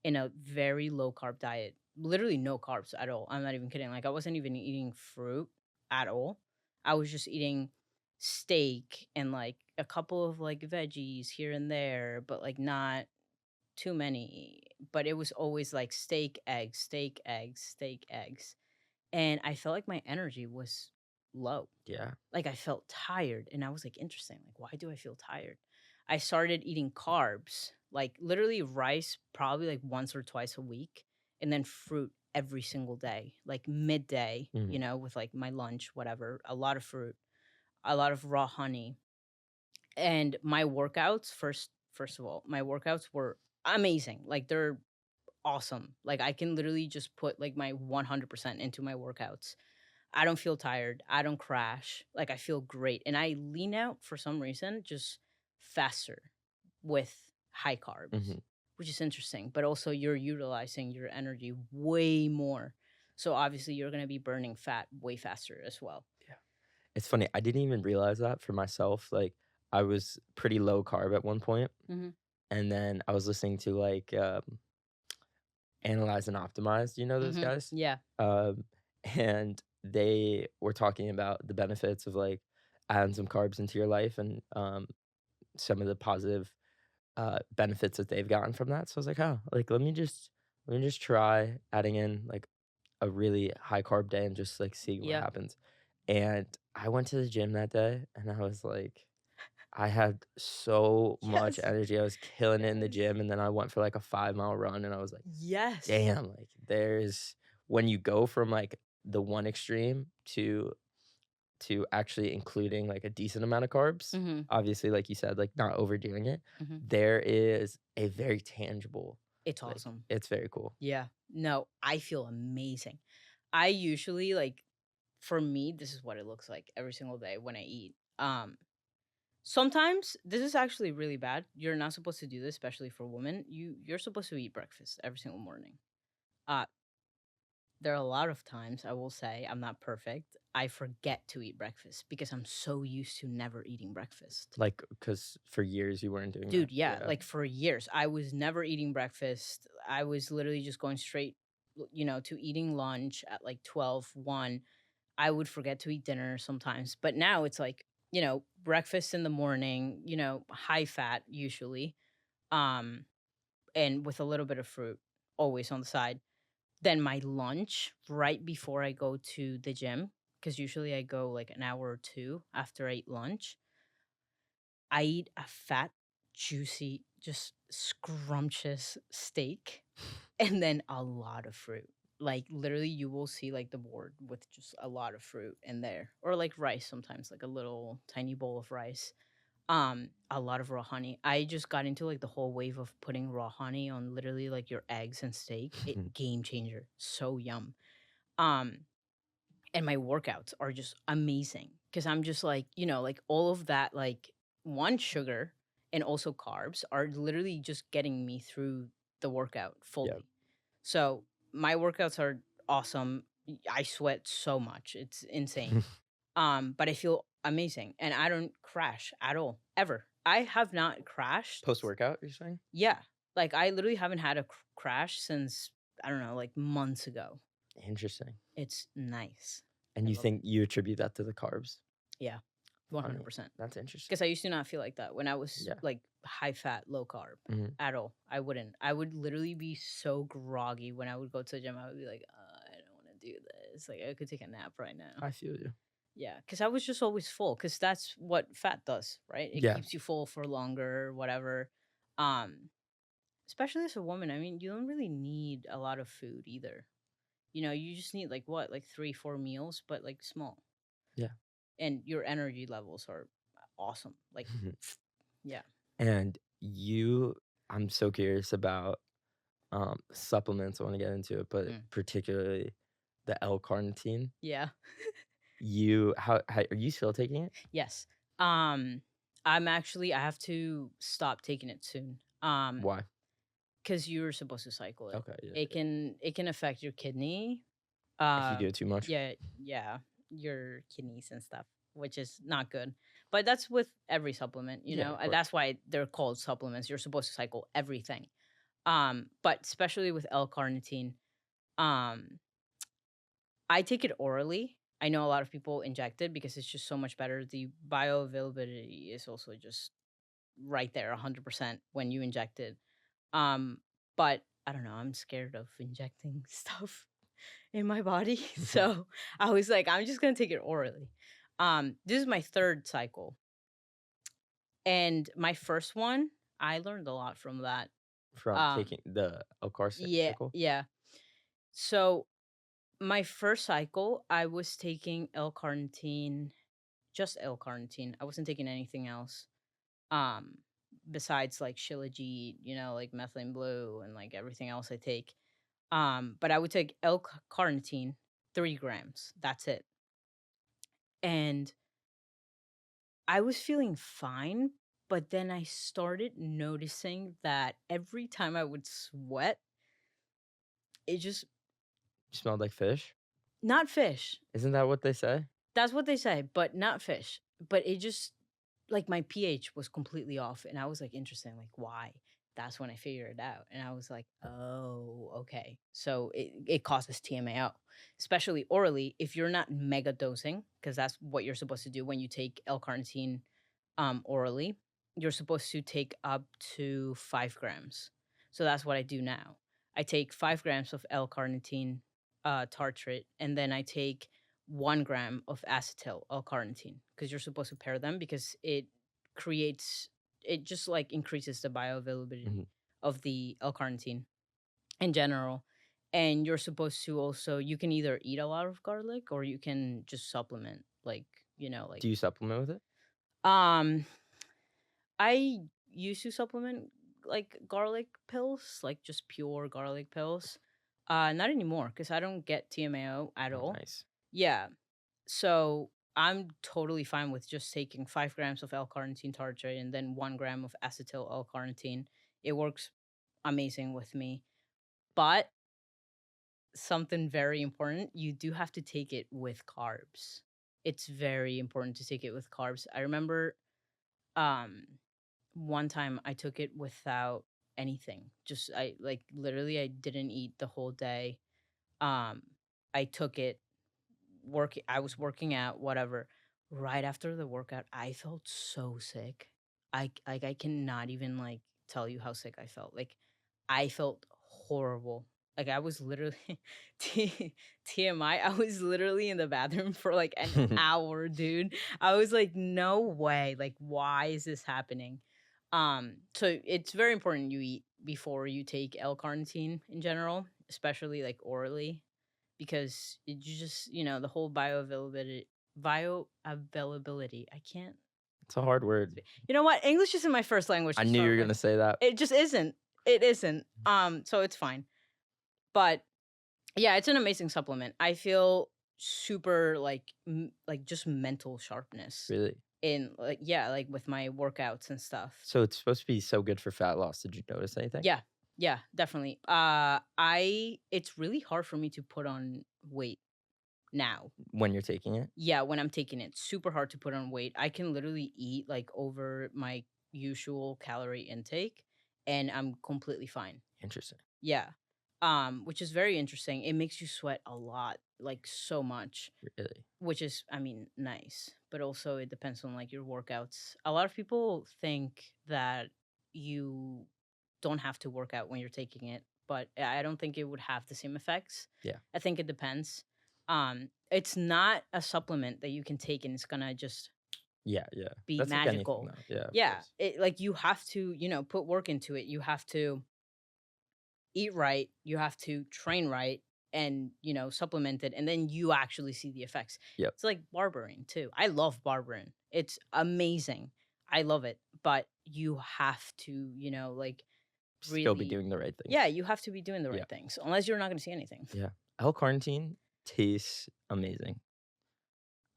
in a very low carb diet. Literally no carbs at all. I'm not even kidding. Like I wasn't even eating fruit at all. I was just eating steak and like a couple of like veggies here and there, but like not too many. But it was always like steak, eggs, steak, eggs, steak, eggs. And I felt like my energy was low. Yeah. Like I felt tired and I was like, interesting. Like, why do I feel tired? I started eating carbs, like literally rice probably like once or twice a week, and then fruit every single day, like midday, Mhm. with like my lunch, whatever, a lot of fruit, a lot of raw honey. And my workouts, first of all, my workouts were amazing. Like they're awesome. Like I can literally just put like my 100% into my workouts. I don't feel tired. I don't crash. Like I feel great. And I lean out for some reason just faster with high carbs, Mhm. which is interesting. But also you're utilizing your energy way more. So obviously you're going to be burning fat way faster as well. Yeah. It's funny, I didn't even realize that for myself, like, I was pretty low carb at one point, Hmm. and then I was listening to, like, Analyze and Optimize, do you know those Hmm. guys? Yeah. Um, and they were talking about the benefits of, like, adding some carbs into your life and, some of the positive, benefits that they've gotten from that, so I was like, "Oh, like, let me just try adding in, like, a really high carb day and just, like, see what Yeah. happens." And I went to the gym that day, and I was like I had so much Yes. energy, I was killing it in the Yes. gym, and then I went for, like, a 5-mile run, and I was like, Yes. "Damn," like, there's when you go from, like, the one extreme to actually including, like, a decent amount of carbs, Hmm. obviously, like you said, like, not overdoing it, Hmm. there is a very tangible It's like, awesome. it's very cool. Yeah. No, I feel amazing. I usually like for me, this is what it looks like every single day when I eat. Sometimes this is actually really bad. You're not supposed to do this, especially for women. You're supposed to eat breakfast every single morning. Uh, there are a lot of times I will say I'm not perfect. I forget to eat breakfast because I'm so used to never eating breakfast. Like, cause for years you weren't doing that. Dude, yeah, Yeah. like for years, I was never eating breakfast. I was literally just going straight, to eating lunch at like 12, 1. I would forget to eat dinner sometimes. But now it's like, breakfast in the morning, high fat usually, um, and with a little bit of fruit always on the side. Then my lunch right before I go to the gym, because usually I go like an hour or two after I eat lunch. I eat a fat, juicy, just scrumptious steak and then a lot of fruit. like literally you will see like the board with just a lot of fruit in there, or like rice sometimes, like a little tiny bowl of rice. A lot of raw honey. I just got into like the whole wave of putting raw honey on literally like your eggs and steak. It game changer. So yum. Um and my workouts are just amazing because I'm just like, like all of that, like one sugar and also carbs are literally just getting me through the workout Yeah. fully. So my workouts are awesome. I sweat so much. It's insane. But I feel amazing and I don't crash at all ever. I have not crashed. Post-workout, you're saying? Yeah. Like I literally haven't had a crash since I don't know, like months ago. Interesting. It's nice. And I you love it. think you attribute that to the carbs? Yeah. Funny. 100%. That's interesting. Because I used to not feel like that when I was Yeah. like high fat, low carb Mhm. at all. I wouldn't. I would literally be so groggy when I would go to the gym. I would be like, I don't want to do this. Like, I could take a nap right now. I feel you. Yeah. Because I was just always full. Because that's what fat does, right? It Yeah. keeps you full for longer, whatever. Um, Especially as a woman. I mean, you don't really need a lot of food either. You just need like what, like 3, 4 meals, but like small. Yeah. And your energy levels are awesome. Like, yeah. And I'm so curious about, supplements, I wanna get into it, but Mm. particularly the L-carnitine. Yeah. How are you still taking it? Yes. I have to stop taking it soon. Why? Because you're supposed to cycle it. Okay, yeah, It can affect your kidney. if you do Um, it too much? yeah, yeah, your kidneys and stuff, which is not good. But that's with every supplement, Yeah, of and course. that's why they're called supplements. You're supposed to cycle everything. But especially with L-carnitine, um, I take it orally. I know a lot of people inject it because it's just so much better. The bioavailability is also just right there 100% when you inject it. Um, but I don't know, I'm scared of injecting stuff in my body. So I was like, I'm just gonna take it orally. This is my third cycle. And my first one, I learned a lot from that. From Um, taking the L-car yeah, cycle? yeah. So my first cycle, I was taking L-carnitine, just L-carnitine. I wasn't taking anything else. Um, Besides like Shilajit, like methylene blue and like everything else I take. But I would take L-carnitine, 3 grams. That's it. And I was feeling fine, but then I started noticing that every time I would sweat, it just You smelled like fish? not fish. Isn't that what they say? That's what they say, but not fish. But it just like my pH was completely off, and I was like, interesting, like why? That's when I figured it out, and I was like, oh, okay. So it causes TMAO, especially orally if you're not mega dosing, because that's what you're supposed to do when you take L-carnitine orally. You're supposed to take up to 5 grams. So that's what I do now. I take 5 grams of L-carnitine tartrate, and then I take 1 gram of acetyl L-carnitine because you're supposed to pair them because it just like increases the bioavailability Mhm. of the L-carnitine in general. And you're supposed to also, you can either eat a lot of garlic or you can just supplement, like, like, Do you supplement with it? um, I used to supplement like garlic pills, like just pure garlic pills. Not anymore because I don't get TMAO at Oh, all. nice. Yeah. So I'm totally fine with just taking 5 grams of L-carnitine tartrate and then 1 gram of acetyl L-carnitine. It works amazing with me. But something very important, you do have to take it with carbs. It's very important to take it with carbs. I remember um one time I took it without anything. Just I like literally I didn't eat the whole day. Um I took it I was working out, whatever. Right after the workout, I felt so sick. I cannot even like tell you how sick I felt. Like I felt horrible. Like I was literally TMI. I was literally in the bathroom for like an hour, dude. I was like, no way. Like, why is this happening? So it's very important you eat before you take L-carnitine in general, especially like orally. because you just, the whole bioavailability. I can't. It's a hard word. You know what? English isn't my first language I to knew you start were with. gonna say that. It just isn't. It isn't. So it's fine. But yeah, it's an amazing supplement. I feel super like just mental sharpness Really. in like with my workouts and stuff. So it's supposed to be so good for fat loss. Did you notice anything Yeah. Yeah, definitely. It's really hard for me to put on weight now. when you're taking it? Yeah, when I'm taking it, super hard to put on weight. I can literally eat like over my usual calorie intake and I'm completely fine. Interesting. Yeah. Which is very interesting. It makes you sweat a lot, like so much, Really. which is, I mean, nice. But also it depends on like your workouts. A lot of people think that you don't have to work out when you're taking it, but I don't think it would have the same effects. Yeah. I think it depends. It's not a supplement that you can take and it's gonna just Yeah, yeah. be That's like anything magical. though. Yeah, of Yeah, course. it like you have to, put work into it. You have to eat right, you have to train right and, supplement it, and then you actually see the effects. Yep. It's like barbering too. I love barbering. It's amazing. I love it. But you have to, like Still be really, doing the right things. yeah, you have to be doing the Yeah. right things. Unless you're not gonna see anything. Yeah. L-carnitine tastes amazing.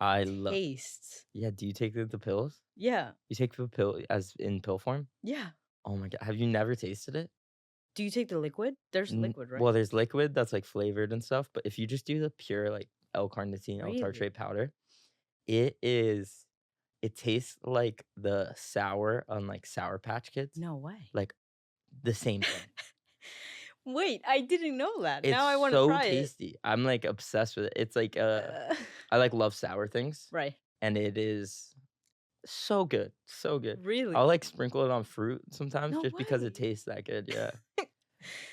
I love. Tastes. Yeah, do you take the pills? Yeah. You take the pill as in pill form? Yeah. Oh my god, have you never tasted it? Do you take the liquid? There's liquid, right? Well, there's liquid that's, like, flavored and stuff, but if you just do the pure, like, L-carnitine, Really? L-tartrate powder, it is it tastes like the sour on, like, Sour Patch Kids, No way. like, the same thing. Wait, I didn't know that. It's Now I want to so try it. tasty. I'm, like, obsessed with it. It's like, Uh, I, like, love sour things, right. and it is so good, so good. I'll, Really? like, sprinkle it on fruit sometimes No just because it way. tastes that good, yeah.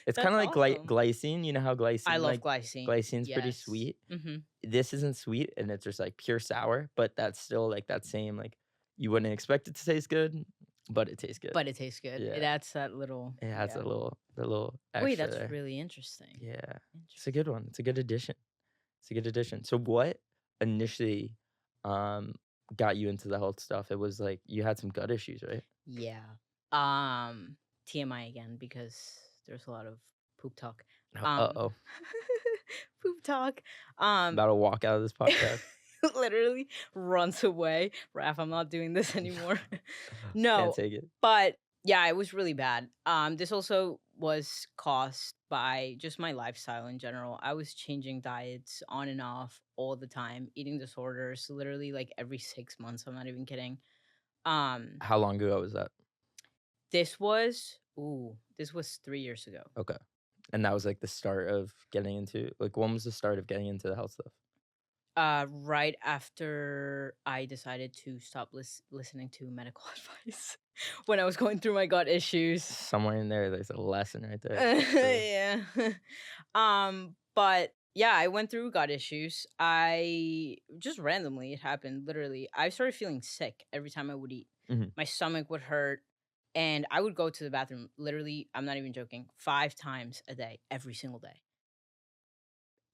It's kinda That's like awesome. glycine, you know how I glycine, love like glycine. glycine's pretty Yes. sweet? Mhm. This isn't sweet, and it's just, like, pure sour, but that's still, like, that same, like you wouldn't expect it to taste good, but it tastes good. But it tastes good. It Yeah. adds that little, It has yeah. a little Wait, extra that's there. really interesting. Yeah. It's a Interesting. good one. It's a good addition. It's a good addition. So what initially, um, got you into the health stuff? It was, like, you had some gut issues, right? Yeah. Um, TMI again because there's a lot of poop talk. Oh, Um, uh-oh. poop talk. Um, About to walk out of this podcast. literally runs away. Raph, I'm not doing this anymore. Can't No, take it. but yeah, it was really bad. This also was caused by just my lifestyle in general. I was changing diets on and off all the time, eating disorders, literally like every 6 months. I'm not even kidding. Um, How long ago was that? this was 3 years ago. Okay. And that was, like, the start of getting into like, when was the start of getting into the health stuff? Right after I decided to stop listening to medical advice when I was going through my gut issues. Somewhere in there's a lesson right there. Yeah. But yeah, I went through gut issues. I just randomly it happened literally. I started feeling sick every time I would eat. Mhm. My stomach would hurt and I would go to the bathroom literally, I'm not even joking, 5 times a day, every single day.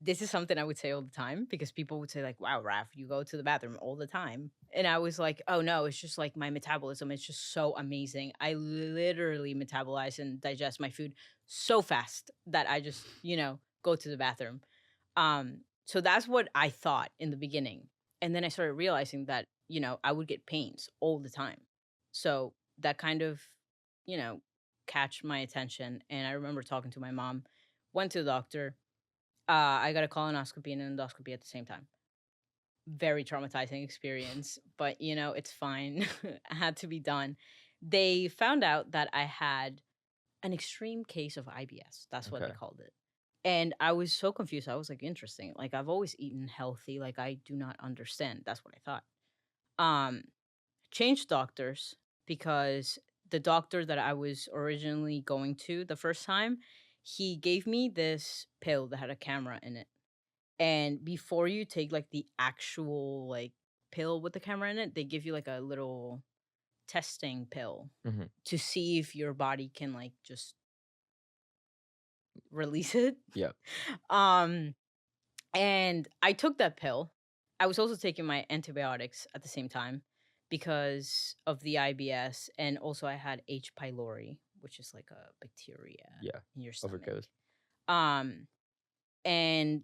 This is something I would say all the time because people would say like, "Wow, Raph, you go to the bathroom all the time." And I was like, "Oh no, it's just like my metabolism is just so amazing. I literally metabolize and digest my food so fast that I just, go to the bathroom." So that's what I thought in the beginning. And then I started realizing that, I would get pains all the time. So that kind of, you know, catch my attention. And I remember talking to my mom, went to the doctor, I got a colonoscopy and an endoscopy at the same time. Very traumatizing experience, but it's fine. It had to be done. They found out that I had an extreme case of IBS. That's what they Okay. called it. And I was so confused. I was like, interesting. Like I've always eaten healthy. Like I do not understand. That's what I thought. Um, changed doctors because the doctor that I was originally going to the first time, he gave me this pill that had a camera in it and before you take like the actual like pill with the camera in it, they give you like a little testing pill Mhm. to see if your body can like just release it. Yep. Um And I took that pill. I was also taking my antibiotics at the same time because of the IBS, and also I had H. pylori, which is like a bacteria Yeah. in your stomach. Overdose. Um, and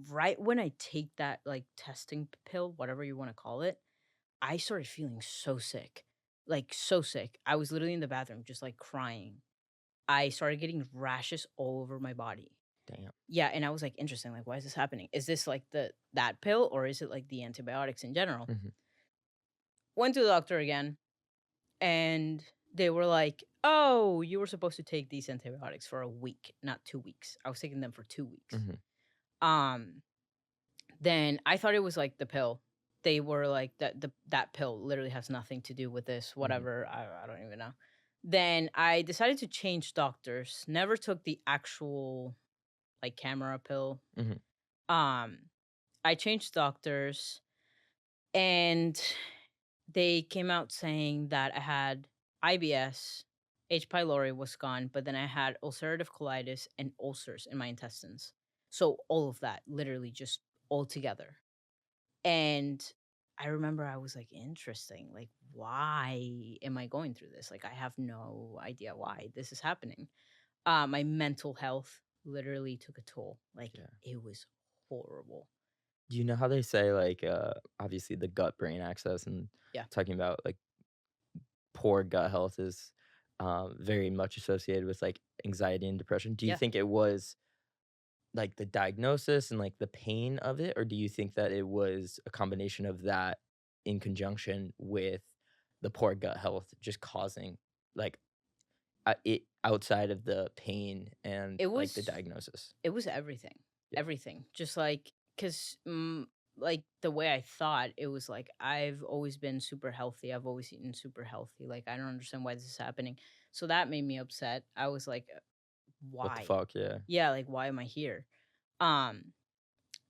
right when I take that like testing pill, whatever you want to call it, I started feeling so sick. Like so sick. I was literally in the bathroom just like crying. I started getting rashes all over my body. Damn. Yeah, and I was like, "Interesting, like, why is this happening? Is this, like, that pill, or is it, like, the antibiotics in general?" Mhm. Went to the doctor again, and they were like, "Oh, you were supposed to take these antibiotics for a week, not 2 weeks." I was taking them for 2 weeks. Mhm. Um, then I thought it was, like, the pill. They were like, "That pill literally has nothing to do with this, Mhm. whatever." I don't even know. Then I decided to change doctors, never took the actual, like, camera pill. Mhm. Um I changed doctors, and they came out saying that I had IBS, H. pylori was gone, but then I had ulcerative colitis and ulcers in my intestines. So all of that, literally just all together. And I remember I was like, interesting. Like, why am I going through this? Like, I have no idea why this is happening. My mental health literally took a toll. Like, Yeah. it was horrible. Do you know how they say, like, obviously the gut brain axis and Yeah. talking about, like, poor gut health is, very much associated with, like, anxiety and depression. Do you Yeah. think it was, like, the diagnosis and, like, the pain of it, or do you think that it was a combination of that in conjunction with the poor gut health just causing, like, it outside of the pain and, It like, the was diagnosis? it was everything, Yeah. everything. Just like, 'cause, like, the way I thought, it was like, I've always been super healthy, I've always eaten super healthy, like, I don't understand why this is happening. So that made me upset. I was like, What the "Why?" fuck? Yeah. Yeah, like, "Why am I here?" Um,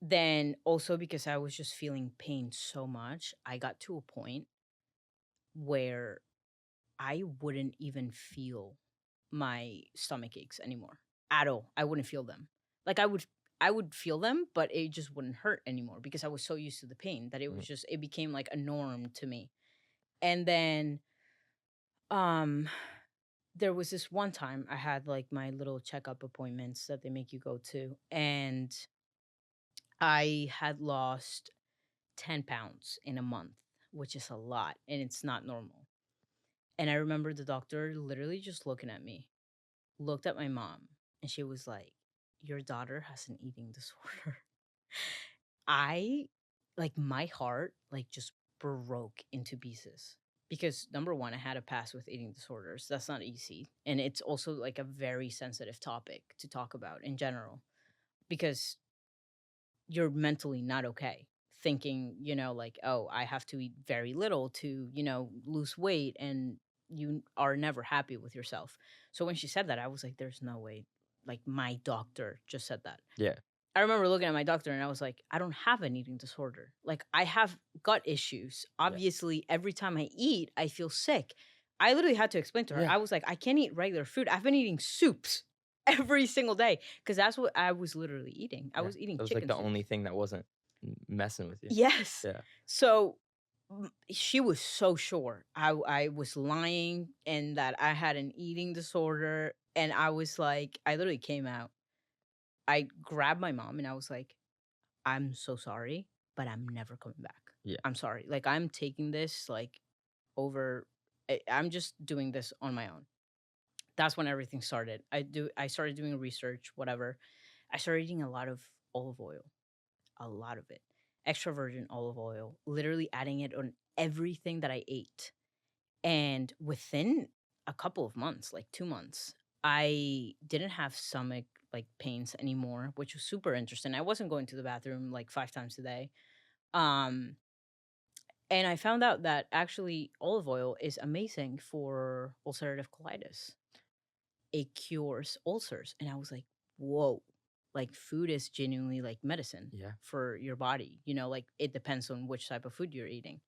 then also because I was just feeling pain so much, I got to a point where I wouldn't even feel my stomach aches anymore at all. I wouldn't feel them. Like I would feel them, but it just wouldn't hurt anymore because I was so used to the pain that it Mm. was just it became like a norm to me. And then um there was this one time I had like my little checkup appointments that they make you go to, and I had lost 10 pounds in a month, which is a lot and it's not normal. And I remember the doctor literally just looking at me, looked at my mom, and she was like, "Your daughter has an eating disorder." I like my heart like just broke into pieces because number one, I had a past with eating disorders. That's not easy. And it's also like a very sensitive topic to talk about in general because you're mentally not okay. Thinking, like, oh, I have to eat very little to, lose weight, and you are never happy with yourself. So when she said that, I was like, there's no way. Like, my doctor just said that. Yeah. I remember looking at my doctor and I was like, I don't have an eating disorder. Like, I have gut issues. Yeah. Obviously, every time I eat, I feel sick. I literally had to explain to her. Yeah. I was like, I can't eat regular food. I've been eating soups every single day because that's what I was literally eating. I Yeah. was eating That was, like, chicken the only soups. thing that wasn't messing with you. Yes. Yeah. So, she was so sure I was lying and that I had an eating disorder, and I was like I literally came out. I grabbed my mom and I was like, "I'm so sorry, but I'm never coming back. Yeah. I'm sorry. Like, I'm taking this, like, over I'm just doing this on my own." That's when everything started. I started doing research, whatever. I started eating a lot of olive oil. A lot of it. Extra virgin olive oil, literally adding it on everything that I ate. And within a couple of months, like 2 months, I didn't have stomach like pains anymore, which was super interesting. I wasn't going to the bathroom like 5 times a day. Um and I found out that actually olive oil is amazing for ulcerative colitis. It cures ulcers. And I was like, whoa, like food is genuinely like medicine Yeah. for your body. Like it depends on which type of food you're eating.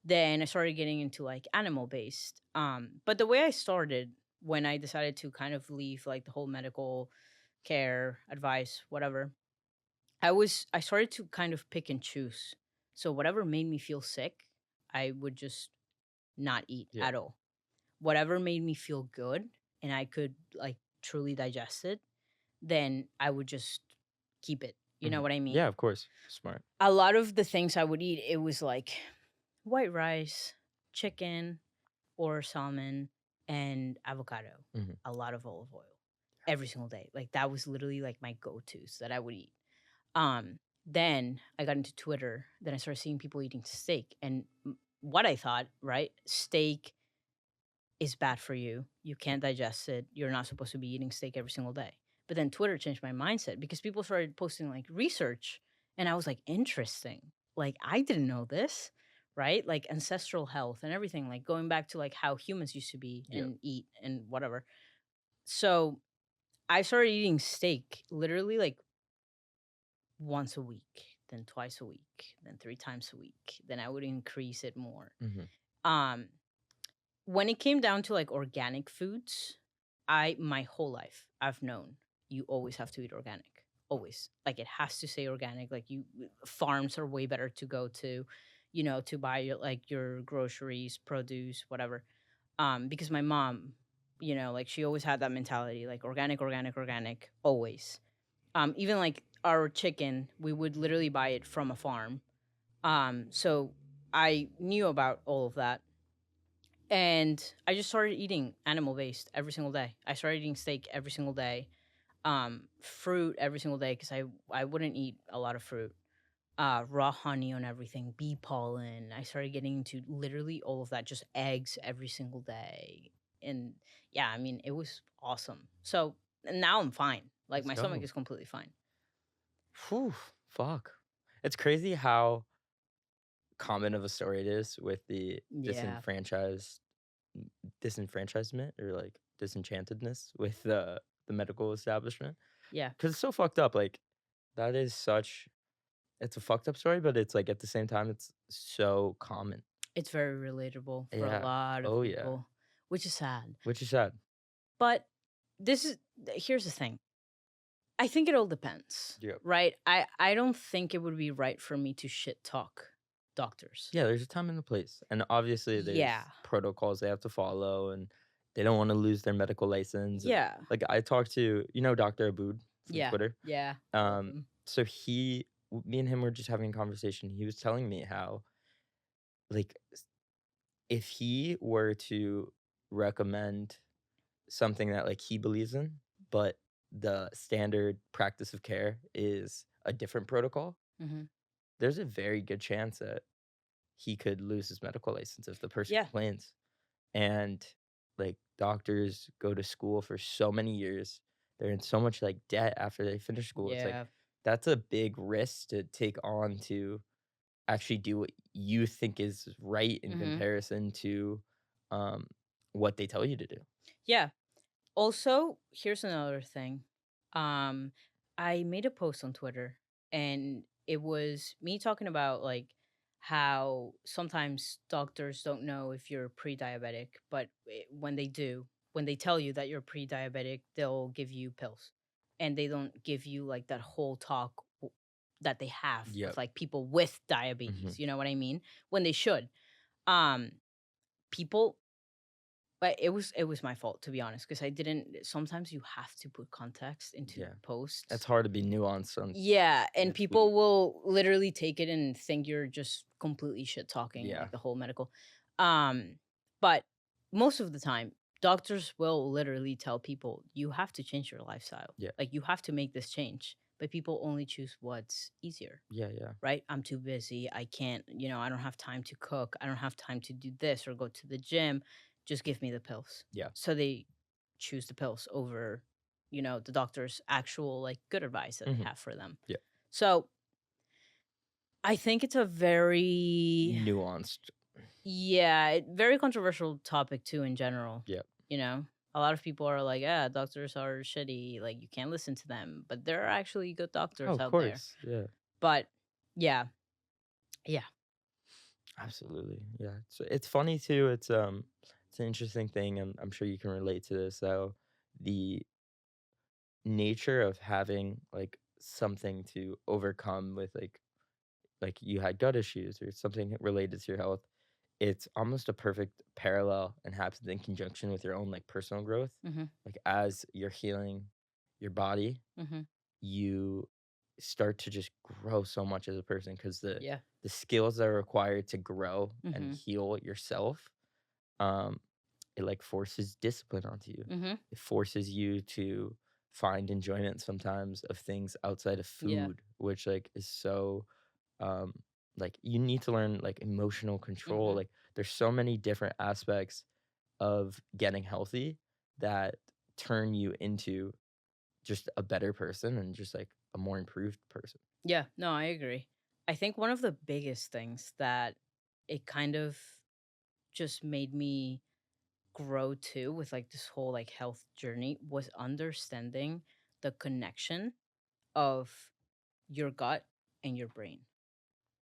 Then I started getting into like animal based. But the way I started when I decided to kind of leave like the whole medical care advice, whatever, I started to kind of pick and choose. So whatever made me feel sick, I would just not eat Yeah. at all. Whatever made me feel good and I could like truly digest it, then I would just keep it. You know Mhm. what I mean? Yeah, of course. Smart. A lot of the things I would eat, it was like white rice, chicken or salmon, and avocado. Mhm. A lot of olive oil every single day. Like that was literally like my go-tos that I would eat. Then I got into Twitter. Then I started seeing people eating steak, and what I thought, right? Steak is bad for you. You can't digest it. You're not supposed to be eating steak every single day. But then Twitter changed my mindset because people started posting like research, and I was like, interesting. Like I didn't know this, right? Like ancestral health and everything, like going back to like how humans used to be Yeah. and eat and whatever. So I started eating steak literally like once a week, then twice a week, then 3 times a week. Then I would increase it more. Mhm. Um, when it came down to like organic foods, I my whole life I've known you always have to eat organic. Always. Like it has to say organic. Like you farms are way better to go to, to buy your like your groceries, produce, whatever. Because my mom, like she always had that mentality, like organic, organic, organic, always. Even like our chicken, we would literally buy it from a farm. So I knew about all of that. And I just started eating animal based every single day. I started eating steak every single day, fruit every single day because I wouldn't eat a lot of fruit. Raw honey on everything, bee pollen. I started getting into literally all of that, just eggs every single day. And yeah, I mean, it was awesome. So and now I'm fine. Like Let's my stomach go. is completely fine. Whew, fuck. It's crazy how common of a story it is with the Yeah. disenfranchisement or, like, disenchantedness with the medical establishment. Yeah. 'Cause it's so fucked up, like, that is such it's a fucked up story, but it's, like, at the same time, it's so common. It's very relatable for a Yeah. lot of Oh, yeah. people, which is sad. Which is sad. But here's the thing. I think it all depends, Yep. right? I don't think it would be right for me to shit talk doctors. Yeah, there's a time and a place, and obviously, Yeah. there's protocols they have to follow, and they don't wanna lose their medical license, and, Yeah. like, I talked to Dr. Aboud from Yeah. Twitter? Yeah. Love Um, them. so me and him were just having a conversation, he was telling me how, like, if he were to recommend something that, like, he believes in, but the standard practice of care is a different protocol, Mhm. there's a very good chance that he could lose his medical license if the person Yeah. complains. And, like, doctors go to school for so many years. They're in so much, like, debt after they finish school. It's like, Yeah. that's a big risk to take on to actually do what you think is right in Mhm. comparison to, um, what they tell you to do. Yeah. Also, here's another thing. Um, I made a post on Twitter and it was me talking about like how sometimes doctors don't know if you're pre-diabetic, but when they do, when they tell you that you're pre-diabetic, they'll give you pills. And they don't give you like that whole talk that they have with Yep. like people with Mhm. diabetes, you know what I mean? When they should. Um people but it was my fault, to be honest, because I didn't sometimes you have to put context into Yeah. It's posts. hard to be nuanced on Yeah, in and a people tweet. will literally take it and think you're just completely shit talking, Yeah. like, the whole medical um, but most of the time, doctors will literally tell people, "You have to change your lifestyle." Yeah. Like, "You have to make this change," but people only choose what's easier. Yeah, yeah. Right? I'm too busy. I can't, I don't have time to cook. I don't have time to do this or go to the gym. Just give me the pills. Yeah. So they choose the pills over, the doctor's actual like good advice that they Mhm. have for them. Yeah. So I think it's a very, Nuanced. yeah, very controversial topic too in general. Yeah. You know, a lot of people are like, yeah, doctors are shitty. Like you can't listen to them, but there are actually good Oh, doctors of out there. course. Yeah. But yeah, yeah. Absolutely. Yeah. It's funny too. It's an interesting thing. I'm sure you can relate to this though. The nature of having like something to overcome with like you had gut issues or something related to your health, it's almost a perfect parallel and happens in conjunction with your own like personal growth. Mhm. Like as you're healing your body, Mhm. you start to just grow so much as a person because Yeah. the skills that are required to grow and Mhm. heal yourself, um, it like forces discipline onto you. Mhm. It forces you to find enjoyment sometimes of things outside of Yeah. food, which like is so um like you need to learn like emotional control. Mhm. Like there's so many different aspects of getting healthy that turn you into just a better person and just like a more improved person. Yeah. No, I agree. I think one of the biggest things that it kind of just made me grow too with like this whole like health journey was understanding the connection of your gut and your brain.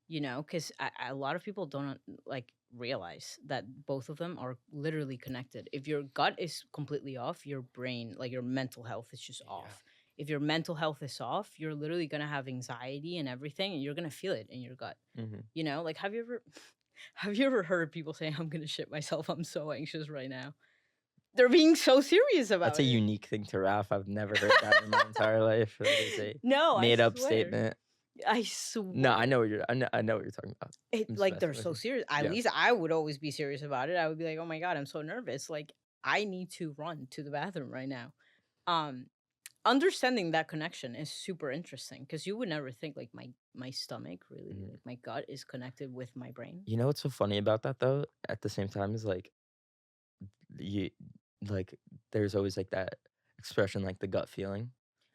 You know, because a lot of people don't like realize that both of them are literally connected. If your gut is completely off, your brain, like your mental health, is just Yeah. off. If your mental health is off, you're literally gonna have anxiety and everything, and you're gonna feel it in your gut. Hmm. You know, like have you ever have you ever heard people say, "I'm gonna shit myself. I'm so anxious right now." They're being so serious That's about a it. unique thing to rap. I've never heard that in my entire life. That is a No, I made up swear. statement. I No, swear. I know what you're talking about. I'm just Like, they're messing with so you. serious. At Yeah. least I would always be serious about it. I would be like, "Oh my god, I'm so nervous. Like, I need to run to the bathroom right now." Um, Understanding that connection is super interesting because you would never think like my stomach really, Mhm. like my gut is connected with my brain. You know what's so funny about that though? At the same time is like you like there's always like that expression like the gut feeling.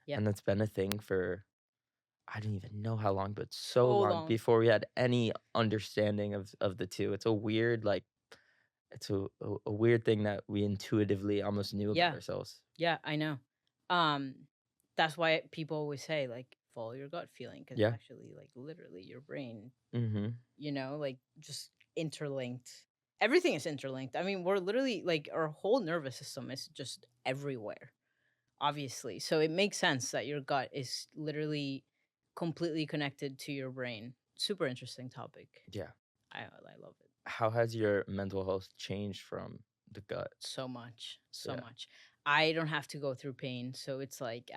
Yeah. And that's been a thing for I don't even know how long, but so So long long. before we had any understanding of the two. It's a weird like it's a weird thing that we intuitively almost knew about Yeah. ourselves. Yeah, I know. Um, that's why people always say like follow your gut feeling because Yeah. actually like literally your brain, Mhm. like just interlinked. Everything is interlinked. I mean, we're literally like our whole nervous system is just everywhere, obviously. So it makes sense that your gut is literally completely connected to your brain. Super interesting topic. Yeah. I love it How has your mental health changed from the gut? so much, so Yeah. much. I don't have to go through pain, so it's like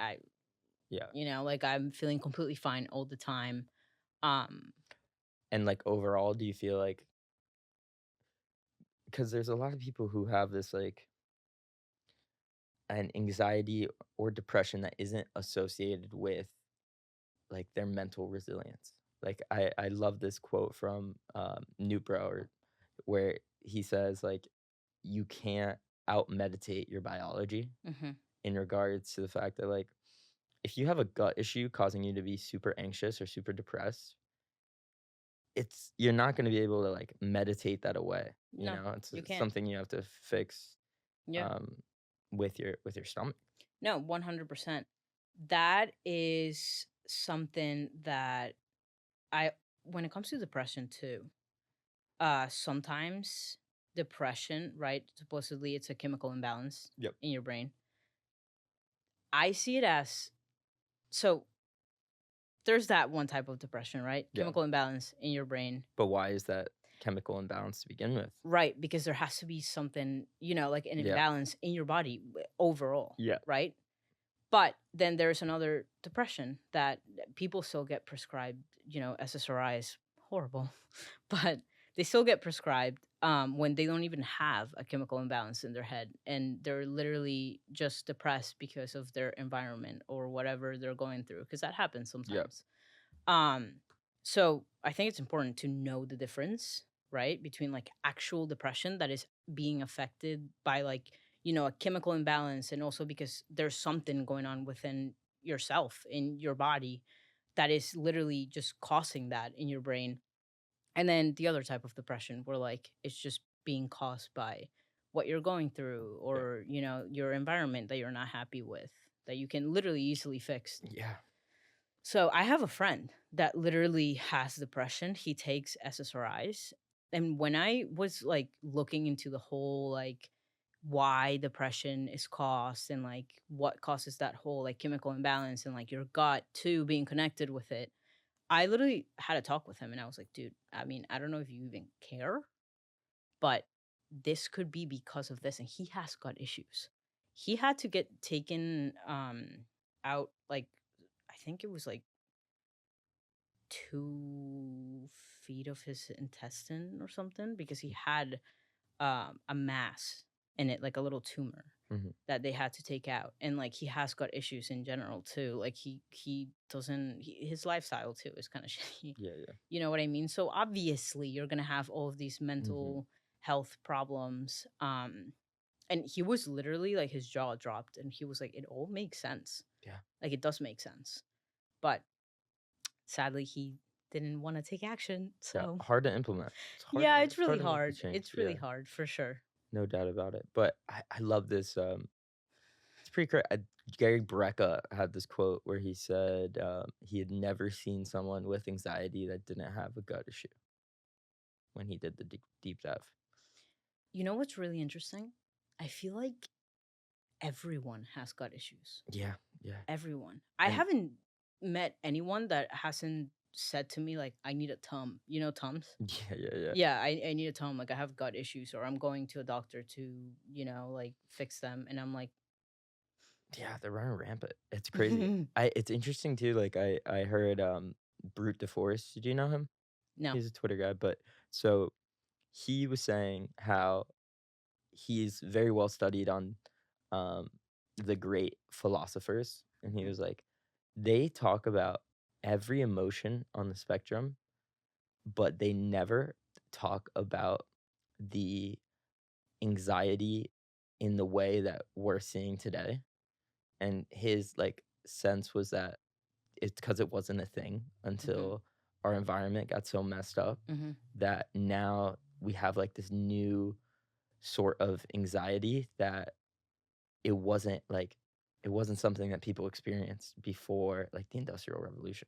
Yeah. like I'm feeling completely fine all the time. Um, And like overall, do you feel like because there's a lot of people who have this like an anxiety or depression that isn't associated with like their mental resilience. Like I love this quote from Newbrower where he says like you can't out meditate your biology mhm. in regards to the fact that like if you have a gut issue causing you to be super anxious or super depressed, it's you're not going to be able to like meditate that away. You No, know, it's you can't. something you have to fix Yeah. um, with your stomach. No, 100%. That is something that I when it comes to depression too, sometimes depression, right? Supposedly it's a chemical imbalance Yep. in your brain. I see it as so there's that one type of depression, right? Yeah. Chemical imbalance in your brain. But why is that chemical imbalance to begin with? Right, because there has to be something, like an Yeah. imbalance in your body overall, Yeah. right? But then there's another depression that people still get prescribed, SSRI is horrible, but they still get prescribed when they don't even have a chemical imbalance in their head and they're literally just depressed because of their environment or whatever they're going through, because that happens Yeah. sometimes. Um, so I think it's important to know the difference, right, between like actual depression that is being affected by like, a chemical imbalance, and also because there's something going on within yourself in your body that is literally just causing that in your brain. And then the other type of depression where like it's just being caused by what you're going through Yeah. or, your environment that you're not happy with that you can literally easily fix. Yeah. So I have a friend that literally has depression. He takes SSRIs. And when I was like looking into the whole like why depression is caused and like what causes that whole like chemical imbalance and like your gut too being connected with it. I literally had a talk with him and I was like, dude, I mean, I don't know if you even care, but this could be because of this. And he has gut issues. He had to get taken out like I think it was like 2 feet of his intestine or something because he had a mass in it, like a little tumor Mhm. that they had to take out. And like he has got issues in general too. Like he doesn't his lifestyle too is kind of shitty. Yeah, yeah. You know what I mean? So obviously you're gonna have all of these Mhm. mental health problems. And he was literally like his jaw dropped and he was like, it all makes sense. Yeah. Like it does make sense. But sadly he didn't want to take action. Yeah, So hard to implement. yeah, it's It's really hard to make the hard. change, It's really yeah, hard for sure. no doubt about it, but I love this, it's pretty cra Gary Brecka had this quote where he said, he had never seen someone with anxiety that didn't have a gut issue when he did the deep dive. You know what's really interesting? I feel like everyone has gut issues. Yeah, yeah, Everyone. I and haven't met anyone that hasn't said to me like, "I need a Tums." You know Tums? yeah, yeah, yeah. Yeah, I need a Tums. Like I have gut issues, or I'm going to a doctor to like fix them, and I'm like, Yeah, they're running rampant. It's crazy. It's interesting too, like, I heard, Brute DeForest, did you know him? no. He's a Twitter guy, but so he was saying how he's very well studied on, um, the great philosophers, and he Mhm, was like, "They talk about every emotion on the spectrum, but they never talk about the anxiety in the way that we're seeing today." And his, like, sense was that it's because it wasn't a thing mhm, until our environment got so messed up mhm. that now we have, like, this new sort of anxiety that it wasn't, like it wasn't something that people experienced before, like, the Industrial Revolution,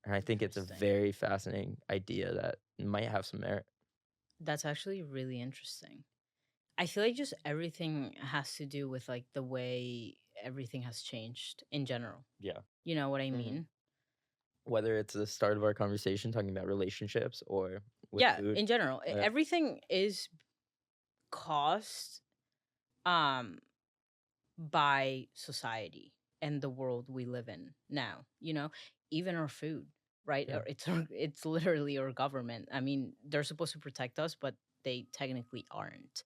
and I think it's a Interesting. very fascinating idea that might have some merit. That's actually really interesting. I feel like just everything has to do with like the way everything has changed in general. Yeah. You know what I Mhm. mean? Whether it's the start of our conversation talking about relationships or with Yeah, food. in general, Yeah. everything is caused um by society and the world we live in now, even our food, right? Yeah. It's literally our government. I mean, they're supposed to protect us, but they technically aren't.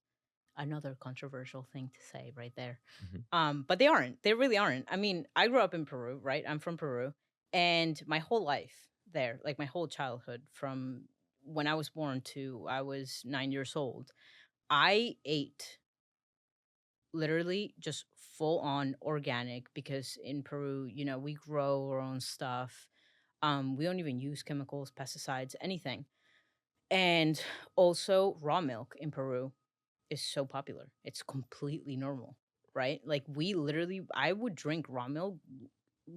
Another controversial thing to say right there. Mhm. But they aren't. They really aren't. I mean, I grew up in Peru, right? I'm from Peru, and my whole life there, like my whole childhood from when I was born to I was 9 years old, I ate literally just full on organic because in Peru, we grow our own stuff. We don't even use chemicals, pesticides, anything. And also raw milk in Peru is so popular. It's completely normal, right? Like we literally I would drink raw milk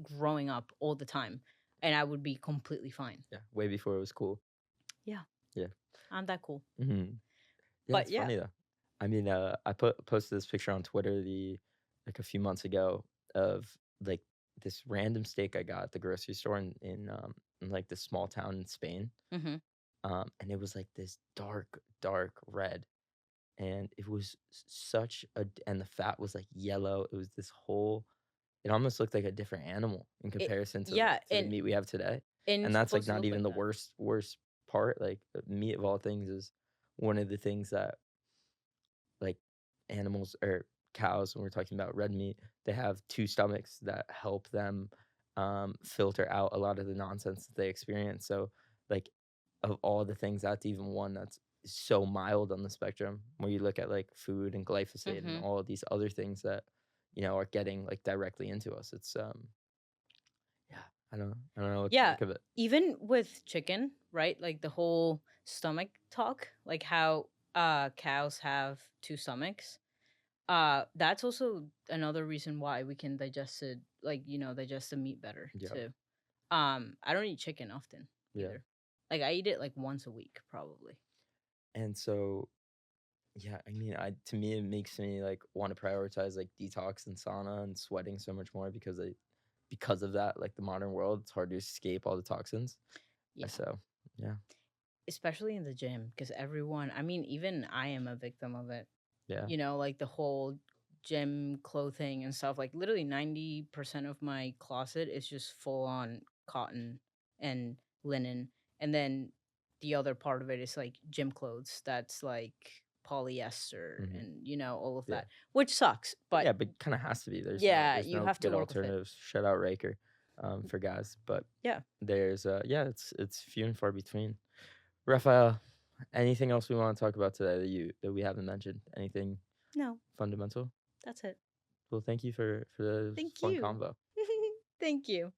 growing up all the time and I would be completely fine. Yeah, way before it was cool. Yeah, Yeah. I'm that cool. Mhm. Yeah, But it's yeah. funny though. I mean, I posted this picture on Twitter like a few months ago of like this random steak I got at the grocery store in like this small town in Spain. Mhm. And it was like this dark, dark red. And it was such and the fat was like yellow. It was this whole it almost looked like a different animal in It comparison yeah, to the meat we have today. and And it's that's like supposed to not look even like the that. worst part. Like meat of all things is one of the things that like animals or cows when we're talking about red meat, they have two stomachs that help them filter out a lot of the nonsense that they experience. So like of all the things, that's even one that's so mild on the spectrum where you look at like food and glyphosate and Mhm. all of these other things that are getting like directly into us. It's yeah, I don't know what to Yeah, make of it. even with chicken, right? Like the whole stomach talk, like how cows have two stomachs. That's also another reason why we can digest it, like, digest the meat better Yeah, too. I don't eat chicken often yeah. either. Like I eat it like once a week probably. And so Yeah, I mean, I to me, it makes me, like, wanna prioritize, like, detox and sauna and sweating so much more because of that, like, the modern world, it's hard to escape all the toxins, Yeah. so, yeah, Especially in the gym, because everyone I mean, even I am a victim of it. yeah, Like the whole gym clothing and stuff, like literally 90% of my closet is just full on cotton and linen. And then the other part of it is like gym clothes that's like polyester mhm, and, all of yeah. that, which sucks. But Yeah, but kinda has to be, yeah, there's you no have to good work with it. alternatives, shout out Raker, for guys, but Yeah. yeah, it's few and far between. Raphael, anything else we wanna talk about today that we haven't mentioned? Anything No, fundamental? that's it. Well, thank you for the Thank fun you. convo. Thank you.